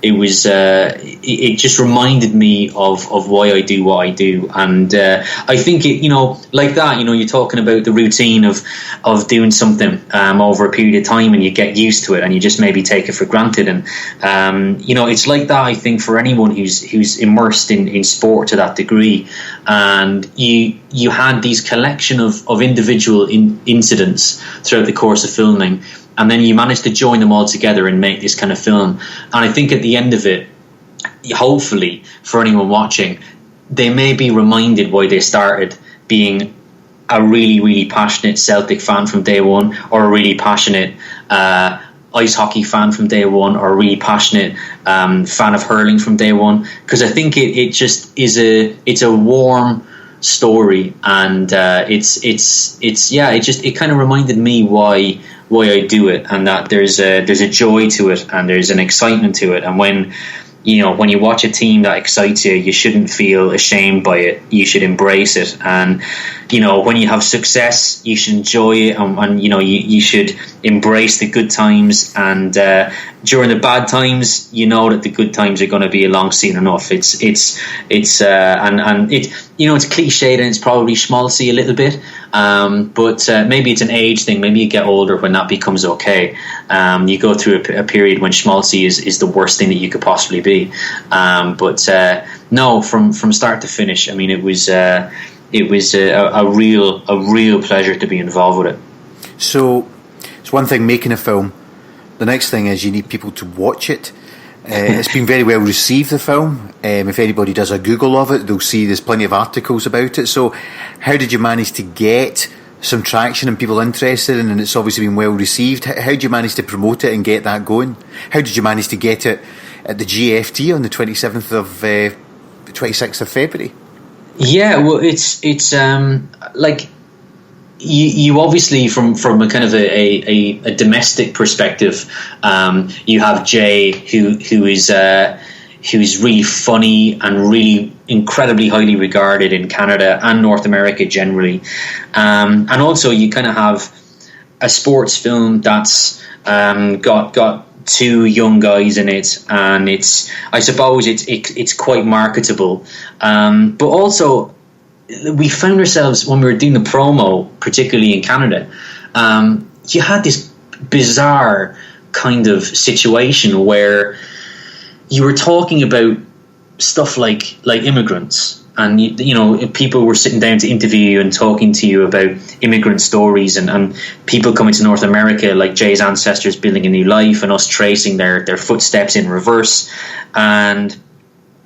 It just reminded me of why I do what I do, and I think like that, you're talking about the routine of doing something over a period of time, and you get used to it, and you just maybe take it for granted, and it's like that, I think, for anyone who's immersed in sport to that degree. And you had these collection of individual incidents throughout the course of filming, and then you managed to join them all together and make this kind of film. And I think at the end of it, hopefully for anyone watching, they may be reminded why they started being a really, really passionate Celtic fan from day one, or a really passionate ice hockey fan from day one, or a really passionate fan of hurling from day one. Because I think it just is it's a warm story, and it kind of reminded me why I do it, and that there's a joy to it, and there's an excitement to it. And when you watch a team that excites you, you shouldn't feel ashamed by it. You should embrace it. And when you have success, you should enjoy it, and you should embrace the good times. And during the bad times, that the good times are going to be along soon enough. It's cliched, and it's probably schmaltzy a little bit, but maybe it's an age thing. Maybe you get older when that becomes okay. You go through a period when schmaltzy is the worst thing that you could possibly be. But no, from start to finish, I mean, it was a real pleasure to be involved with it. So it's one thing making a film. The next thing is you need people to watch it. It's been very well received, the film. If anybody does a Google of it, they'll see there's plenty of articles about it. So how did you manage to get some traction and people interested in it? And it's obviously been well received. How did you manage to promote it and get that going? How did you manage to get it at the GFT on the 26th of February? Yeah, well, it's like you obviously from a kind of a domestic perspective, you have Jay who's really funny and really incredibly highly regarded in Canada and North America generally, and also you kind of have a sports film that's got two young guys in it, and I suppose it's quite marketable. But also, we found ourselves when we were doing the promo, particularly in Canada, you had this bizarre kind of situation where you were talking about stuff like immigrants, and you know, people were sitting down to interview you and talking to you about immigrant stories, and people coming to North America, like Jay's ancestors building a new life, and us tracing their footsteps in reverse. And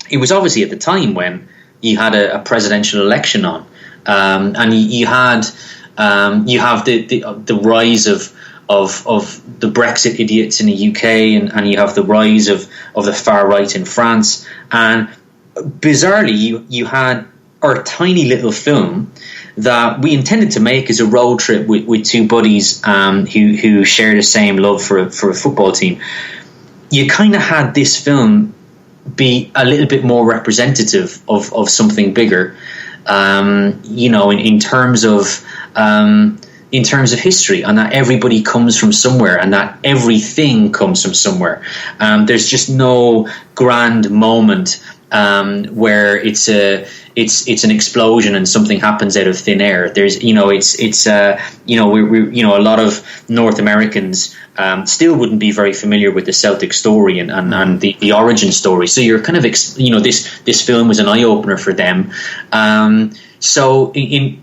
it was obviously at the time when you had a presidential election on, and you have the rise of the Brexit idiots in the UK, and you have the rise of the far right in France. And bizarrely, you had our tiny little film that we intended to make as a road trip with two buddies who share the same love for a football team. You kind of had this film be a little bit more representative of something bigger, you know, in terms of history, and that everybody comes from somewhere, and that everything comes from somewhere. There's just no grand moment where it's an explosion and something happens out of thin air. There's, you know, it's you know, we you know, a lot of North Americans still wouldn't be very familiar with the Celtic story and the origin story. So you're kind of you know, this film was an eye opener for them. So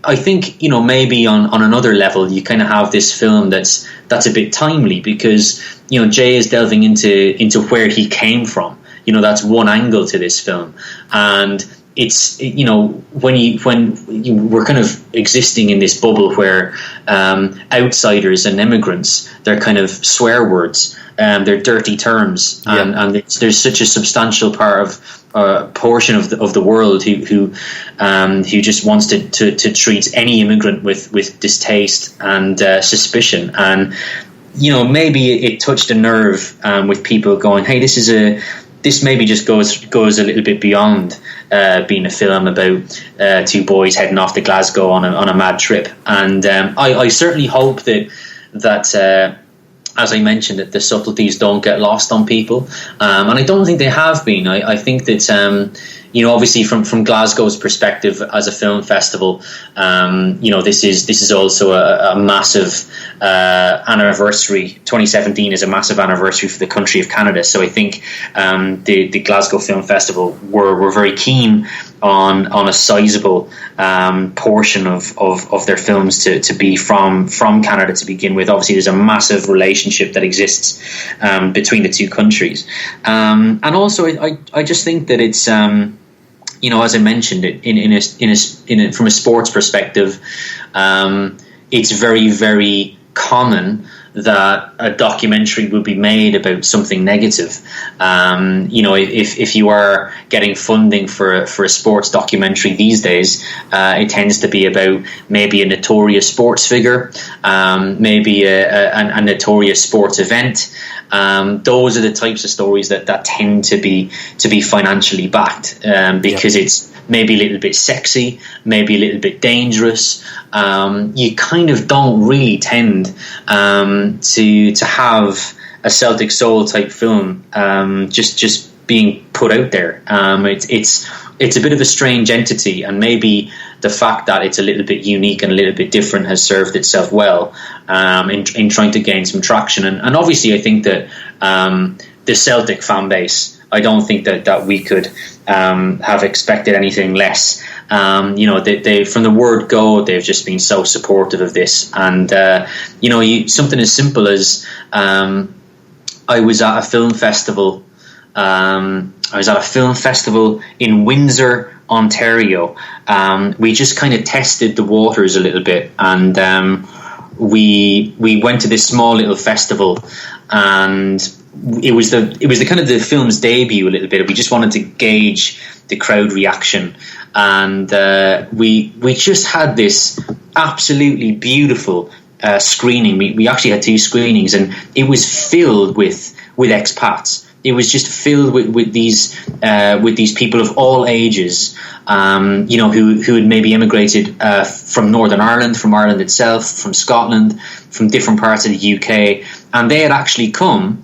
I think, you know, maybe on another level, you kind of have this film that's a bit timely, because, you know, Jay is delving into where he came from. You know, that's one angle to this film, and it's, you know, when we're kind of existing in this bubble where outsiders and immigrants, they're kind of swear words, they're dirty terms, and there's such a substantial portion of the world who just wants to treat any immigrant with distaste and suspicion. And, you know, maybe it touched a nerve with people going, hey, this maybe just goes a little bit beyond being a film about two boys heading off to Glasgow on a mad trip. And I certainly hope that as I mentioned, that the subtleties don't get lost on people, and I don't think they have been. I think that you know, obviously from Glasgow's perspective as a film festival, you know, this is also a massive anniversary. 2017 is a massive anniversary for the country of Canada. So I think the Glasgow Film Festival were very keen on a sizable portion of their films to be from Canada to begin with. Obviously, there's a massive relationship that exists between the two countries, and also I just think that it's you know, as I mentioned, it from a sports perspective, it's very, very common that a documentary will be made about something negative. You know, if you are getting funding for a sports documentary these days, it tends to be about maybe a notorious sports figure, maybe a notorious sports event. Those are the types of stories that tend to be financially backed, because it's maybe a little bit sexy, maybe a little bit dangerous. You kind of don't really tend to have a Celtic Soul type film just being put out there. It's a bit of a strange entity, and maybe the fact that it's a little bit unique and a little bit different has served itself well in trying to gain some traction. And obviously, I think that the Celtic fan base, I don't think that we could have expected anything less. You know, they from the word go, they've just been so supportive of this. And you know, something as simple as I was at a film festival. I was at a film festival in Windsor, Ontario. We just kind of tested the waters a little bit, and we went to this small little festival, and it was the kind of the film's debut a little bit. We just wanted to gauge the crowd reaction, and we just had this absolutely beautiful screening. We actually had two screenings, and it was filled with expats. it was just filled with these people of all ages, who had maybe immigrated from Northern Ireland, from Ireland itself, from Scotland, from different parts of the UK, and they had actually come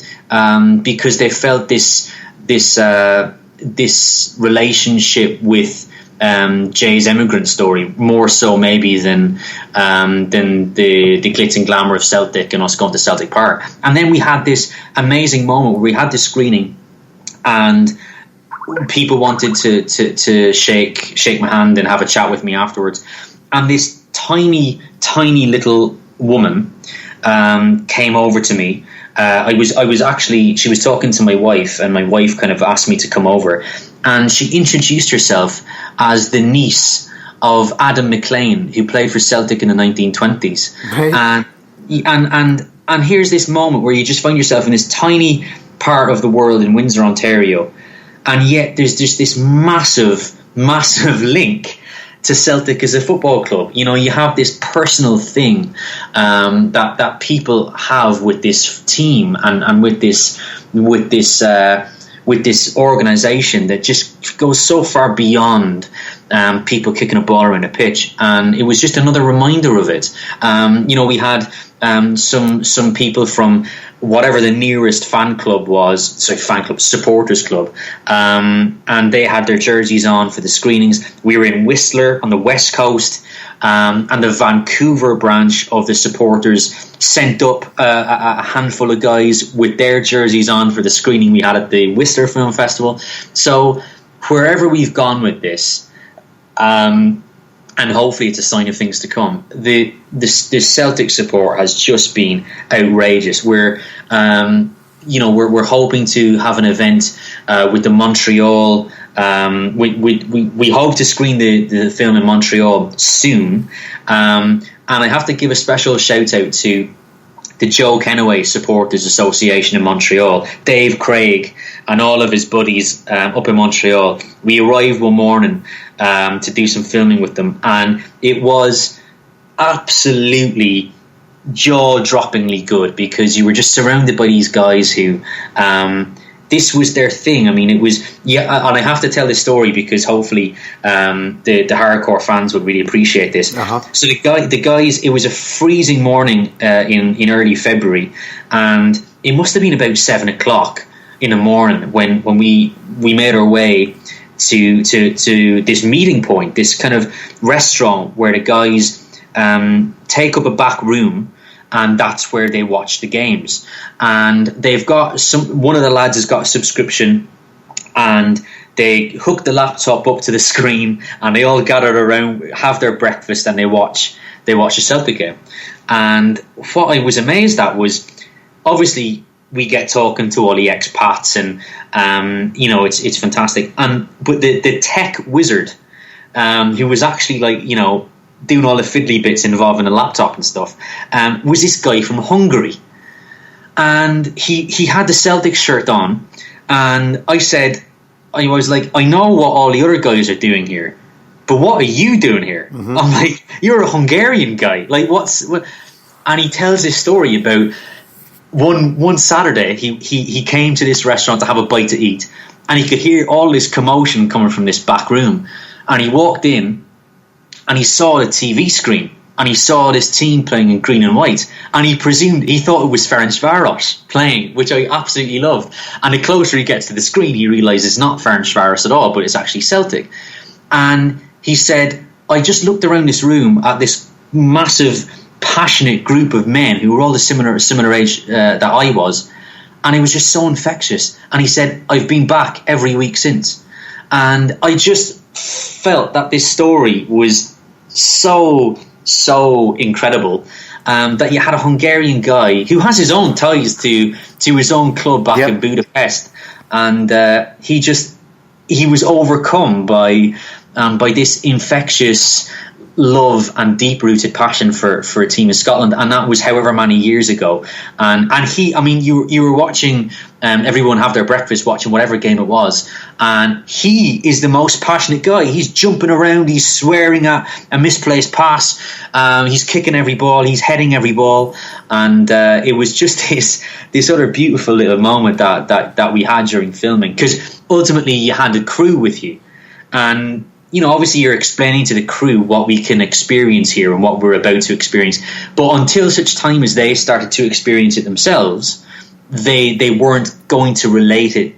because they felt this relationship with Jay's immigrant story more so maybe than the glitz and glamour of Celtic and us going to Celtic Park. And then we had this amazing moment where we had this screening and people wanted to shake my hand and have a chat with me afterwards. And this tiny little woman came over to me. She was talking to my wife, and my wife kind of asked me to come over, and she introduced herself as the niece of Adam McLean, who played for Celtic in the 1920s. Right. And here's this moment where you just find yourself in this tiny part of the world in Windsor, Ontario, and yet there's just this massive link to Celtic as a football club. You know, you have this personal thing that people have with this team and with this organisation that just goes so far beyond people kicking a ball around a pitch. And it was just another reminder of it. We had some people from whatever the nearest supporters club, and they had their jerseys on for the screenings. We were in Whistler on the west coast, and the Vancouver branch of the supporters sent up a handful of guys with their jerseys on for the screening we had at the Whistler Film Festival. So wherever we've gone with this, and hopefully it's a sign of things to come, the Celtic support has just been outrageous. We're hoping to have an event with the Montreal. We hope to screen the film in Montreal soon, and I have to give a special shout out to the Joe Kenaway Supporters Association in Montreal, Dave Craig and all of his buddies up in Montreal. We arrived one morning to do some filming with them, and it was absolutely jaw-droppingly good because you were just surrounded by these guys who this was their thing. I mean, it was, and I have to tell this story because hopefully the hardcore fans would really appreciate this. Uh-huh. So the guys, it was a freezing morning in early February, and it must have been about 7 o'clock in the morning when we made our way to this meeting point, this kind of restaurant where the guys take up a back room, and that's where they watch the games. And they've got one of the lads has got a subscription, and they hook the laptop up to the screen, and they all gather around, have their breakfast, and they watch a Celtic game. And what I was amazed at was, obviously, we get talking to all the expats, and it's fantastic. But the tech wizard, who was actually doing all the fiddly bits involving the laptop and stuff, was this guy from Hungary, and he had the Celtic shirt on, and I was like, I know what all the other guys are doing here, but what are you doing here? Mm-hmm. I'm like, you're a Hungarian guy, like what? And he tells this story about one Saturday he came to this restaurant to have a bite to eat, and he could hear all this commotion coming from this back room, and he walked in and he saw a TV screen, and he saw this team playing in green and white, and he thought it was Ferencváros playing, which I absolutely loved. And the closer he gets to the screen, he realises it's not Ferencváros at all, but it's actually Celtic. And he said, I just looked around this room at this massive, passionate group of men who were all the similar age that I was, and it was just so infectious. And he said, I've been back every week since. And I just felt that this story was so incredible, that you had a Hungarian guy who has his own ties to his own club back in Budapest, and he was overcome by this infectious love and deep-rooted passion for a team in Scotland, and that was however many years ago. And you were watching everyone have their breakfast, watching whatever game it was, and he is the most passionate guy. He's jumping around, he's swearing at a misplaced pass, he's kicking every ball, he's heading every ball, and it was just this other beautiful little moment that we had during filming, because ultimately you had a crew with you, and obviously you're explaining to the crew what we can experience here and what we're about to experience. But until such time as they started to experience it themselves, they weren't going to relate to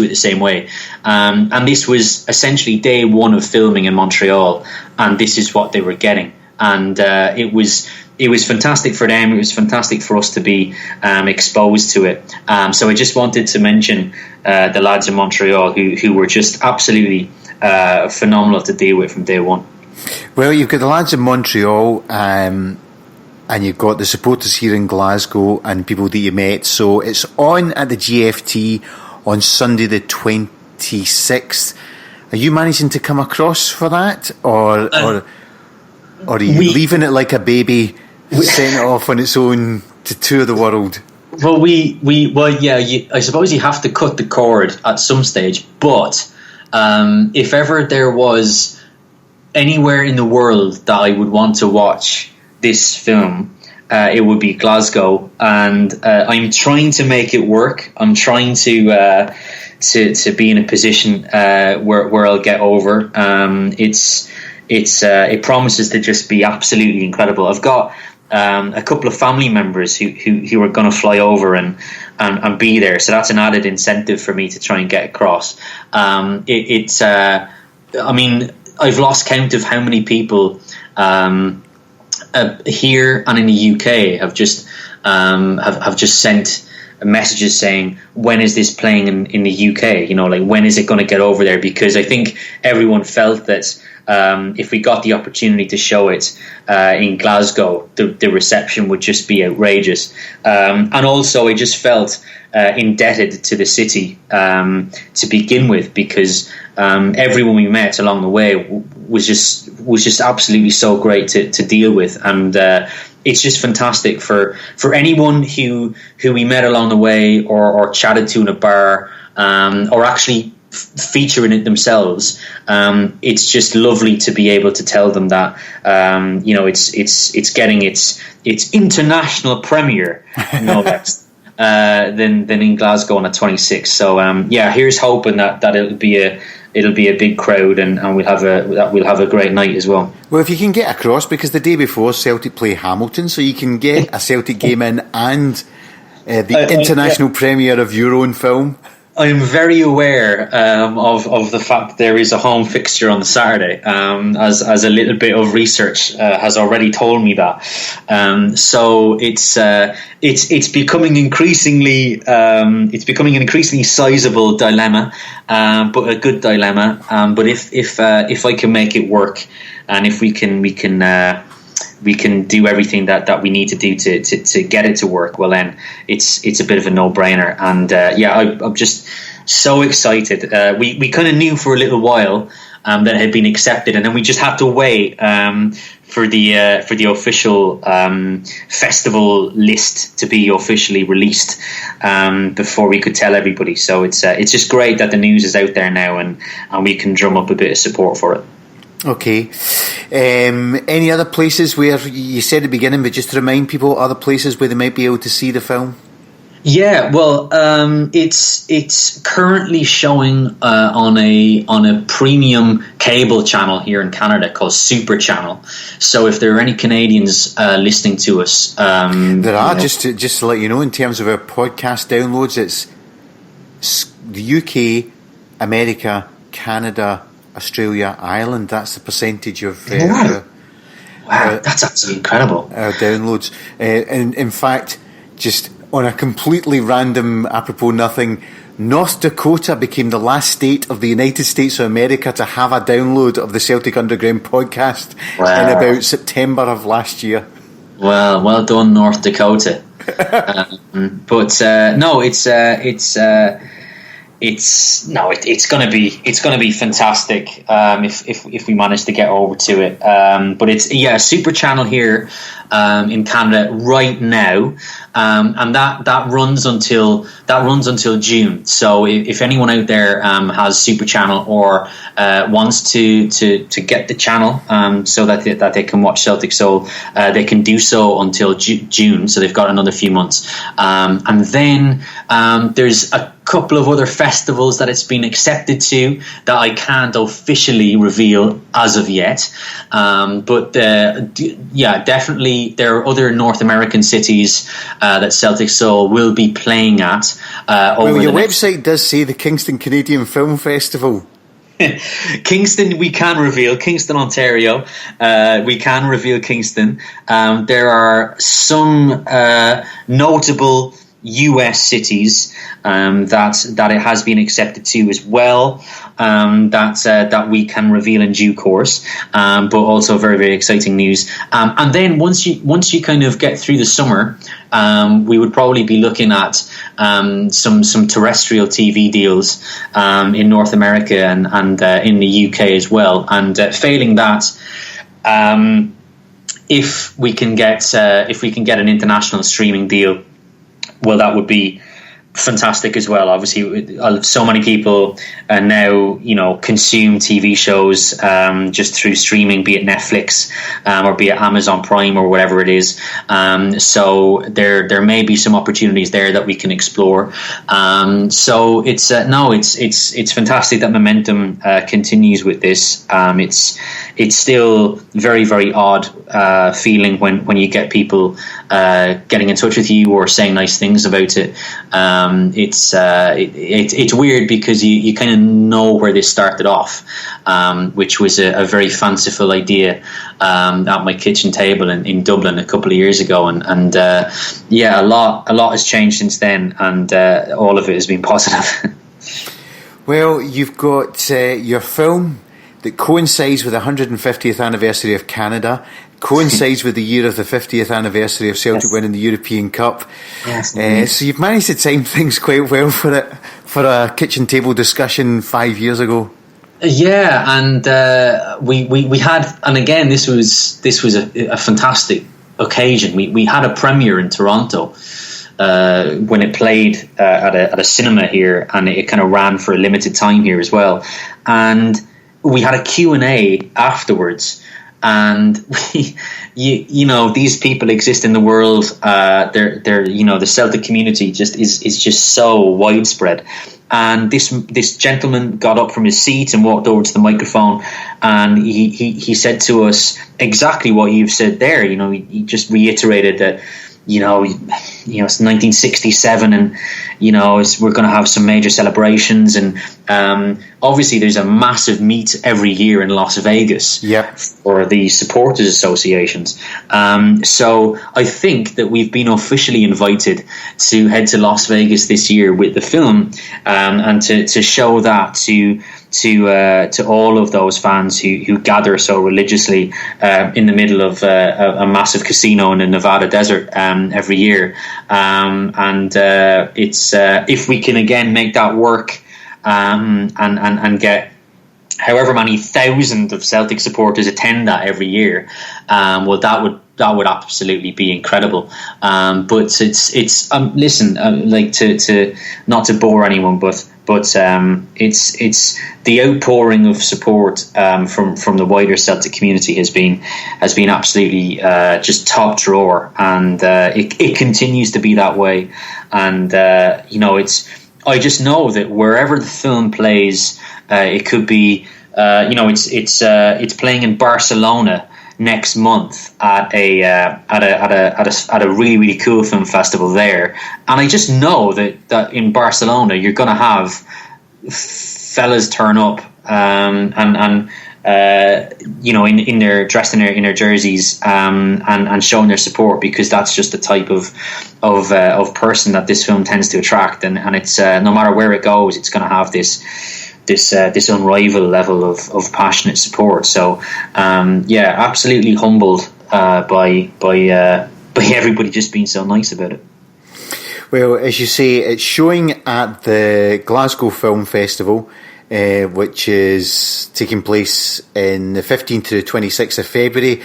it the same way. And this was essentially day one of filming in Montreal, and this is what they were getting. And it was fantastic for them. It was fantastic for us to be exposed to it. So I just wanted to mention the lads in Montreal who were just absolutely phenomenal to deal with from day one. Well, you've got the lads in Montreal, and you've got the supporters here in Glasgow and people that you met. So it's on at the GFT on Sunday the 26th. Are you managing to come across for that, or are you leaving it like a baby, setting it off on its own to tour the world? Well, I suppose you have to cut the cord at some stage, but if ever there was anywhere in the world that I would want to watch this film, it would be Glasgow, and I'm trying to make it work. I'm trying to be in a position where I'll get over. It promises to just be absolutely incredible. I've got a couple of family members who are going to fly over and be there, so that's an added incentive for me to try and get across. I've lost count of how many people here and in the UK have just sent messages saying, when is this playing in the UK? When is it going to get over there? Because I think everyone felt that if we got the opportunity to show it in Glasgow, the reception would just be outrageous. And also I just felt indebted to the city to begin with, because everyone we met along the way was just absolutely so great to deal with, and it's just fantastic for anyone who we met along the way or chatted to in a bar, or actually featuring it themselves. It's just lovely to be able to tell them that it's getting its international premiere, no less. Than in Glasgow on the 26th. So here's hoping that it'll be a big crowd, and we'll have a great night as well. Well, if you can get across, because the day before Celtic play Hamilton, so you can get a Celtic game in and the international premiere of your own film. I am very aware of the fact that there is a home fixture on the Saturday, as a little bit of research has already told me that. So it's becoming increasingly an increasingly sizable dilemma, but a good dilemma. But if I can make it work, and if we can do everything that we need to do to get it to work, well then it's a bit of a no-brainer. And I'm just so excited. We kind of knew for a little while that it had been accepted, and then we just had to wait for the official festival list to be officially released before we could tell everybody. So it's just great that the news is out there now, and we can drum up a bit of support for it. Okay. Any other places where you said at the beginning, but just to remind people, other places where they might be able to see the film? Yeah, well, it's currently showing on a premium cable channel here in Canada called Super Channel. So if there are any Canadians listening to us, there are. Just to let you know, in terms of our podcast downloads, it's the UK, America, Canada, Australia, Ireland. That's the percentage of wow, that's absolutely incredible. Our downloads. In fact, just on a completely random, apropos nothing, North Dakota became the last state of the United States of America to have a download of the Celtic Underground podcast in about September of last year. Well done, North Dakota. But no, it's it's going to be fantastic if we manage to get over to it. But it's a super channel here in Canada right now, and that runs until June. So if anyone out there has Super Channel or wants to get the channel so that they can watch Celtic Soul, they can do so until June. So they've got another few months, and then there's a couple of other festivals that it's been accepted to that I can't officially reveal as of yet, but definitely there are other North American cities that Celtic Soul will be playing at. Well, your website does say the Kingston Canadian Film Festival. Kingston, we can reveal Kingston, Ontario. We can reveal Kingston. There are some notable US cities that it has been accepted to as well, that we can reveal in due course, but also very, very exciting news. And then once you kind of get through the summer, we would probably be looking at some terrestrial TV deals in North America and in the UK as well. And failing that, if we can get an international streaming deal, well, that would be fantastic as well. Obviously, so many people now, consume TV shows just through streaming, be it Netflix or be it Amazon Prime or whatever it is. So there may be some opportunities there that we can explore. So it's fantastic that momentum continues with this. It's still very, very odd feeling when you get people getting in touch with you or saying nice things about it. It's weird because you kind of know where this started off, which was a very fanciful idea at my kitchen table in Dublin a couple of years ago, and a lot has changed since then, and all of it has been positive. Well, you've got your film that coincides with the 150th anniversary of Canada, coincides with the year of the 50th anniversary of Celtic winning the European Cup. Yes, so you've managed to time things quite well for a kitchen table discussion 5 years ago. Yeah, and we had, and again, this was a fantastic occasion. We had a premiere in Toronto when it played at a cinema here, and it kind of ran for a limited time here as well. And we had a Q&A afterwards, and these people exist in the world. They're the Celtic community is just so widespread. And this gentleman got up from his seat and walked over to the microphone, and he said to us exactly what you've said there. He just reiterated that it's 1967, and we're going to have some major celebrations, and obviously there's a massive meet every year in Las Vegas for the supporters associations. So I think that we've been officially invited to head to Las Vegas this year with the film, and to show that to all of those fans who gather so religiously in the middle of a massive casino in the Nevada desert every year. And it's if we can again make that work and get however many thousand of Celtic supporters attend that every year, well, that would absolutely be incredible. But it's listen, like to not to bore anyone, but it's the outpouring of support from the wider Celtic community has been absolutely just top drawer, and it continues to be that way. And I just know that wherever the film plays, it could be it's playing in Barcelona next month at a really, really cool film festival there, and I just know that in Barcelona you're going to have fellas turn up in their dressed in their jerseys and showing their support, because that's just the type of person that this film tends to attract, and it's no matter where it goes, it's going to have this unrivaled level of passionate support. So absolutely humbled by everybody just being so nice about it. Well, as you say, it's showing at the Glasgow Film Festival, which is taking place in the 15th to the 26th of February.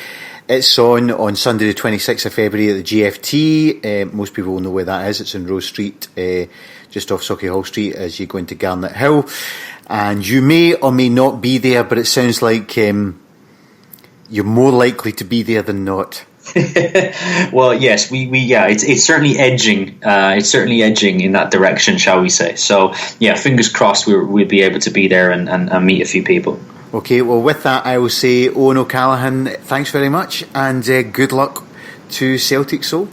It's on Sunday the 26th of February at the GFT. Most people will know where that is. It's in Rose Street, just off Sauchiehall Street as you go into Garnet Hill. And you may or may not be there, but it sounds like you're more likely to be there than not. Well, yes, it's certainly edging. It's certainly edging in that direction, shall we say? So, yeah, fingers crossed we'll be able to be there and meet a few people. Okay, well, with that, I will say, Owen O'Callaghan, thanks very much, and good luck to Celtic Soul.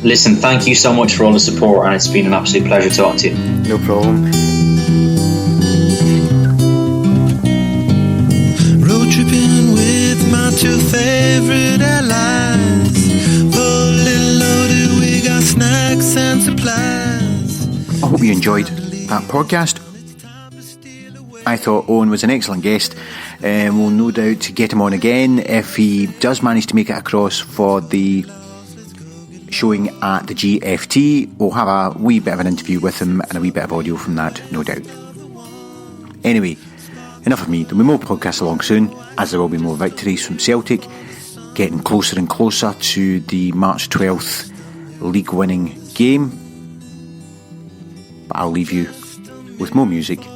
Listen, thank you so much for all the support, and it's been an absolute pleasure talking to you. No problem. Road tripping with my two favourite allies. Fully loaded, we got snacks and supplies. I hope you enjoyed that podcast. I thought Owen was an excellent guest. We'll no doubt get him on again if he does manage to make it across for the showing at the GFT. We'll have a wee bit of an interview with him and a wee bit of audio from that, no doubt. Anyway, enough of me. There'll be more podcasts along soon, as there will be more victories from Celtic, getting closer and closer to the March 12th league winning game. But I'll leave you with more music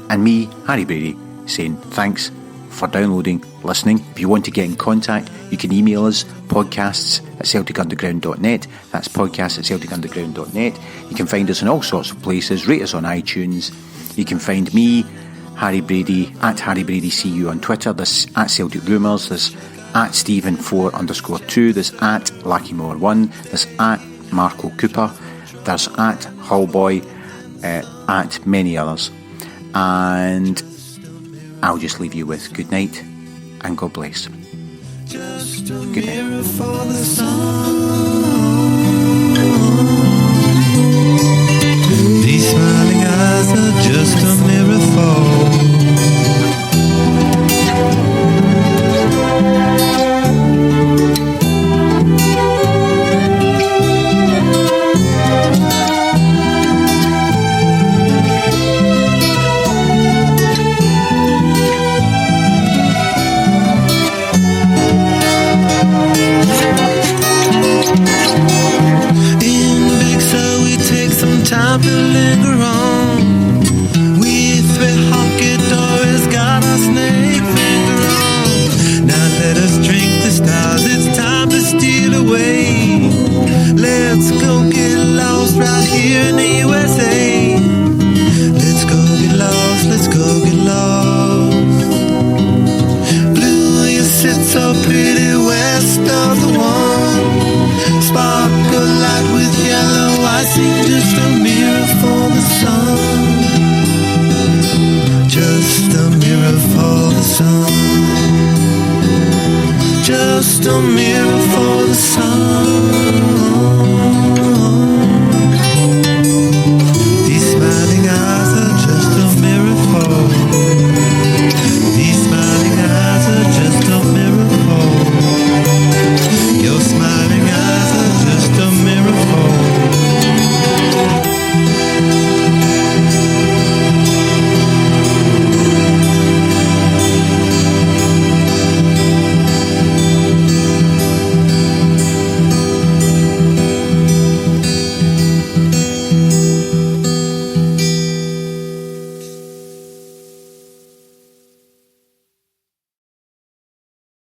and me, Harry Brady, saying thanks for downloading, listening. If you want to get in contact, you can email us, podcasts@celticunderground.net. That's podcasts@celticunderground.net. You can find us in all sorts of places. Rate us on iTunes. You can find me, Harry Brady, at Harry Brady CU on Twitter. There's at Celtic Rumours. There's at Stephen4_2. There's at Lackymore1. There's at Marco Cooper. There's at Hullboy, at many others. And I'll just leave you with good night and God bless. Good night. These smiling eyes are just a mirror for. Time to linger on. We three honky doors got our snake finger on. Now let us drink the stars. It's time to steal away. Let's go get lost right here in the USA. Let's go get lost. Let's go get lost. Blue, you sit so pretty west of the one. Sparkle light with yellow. I see.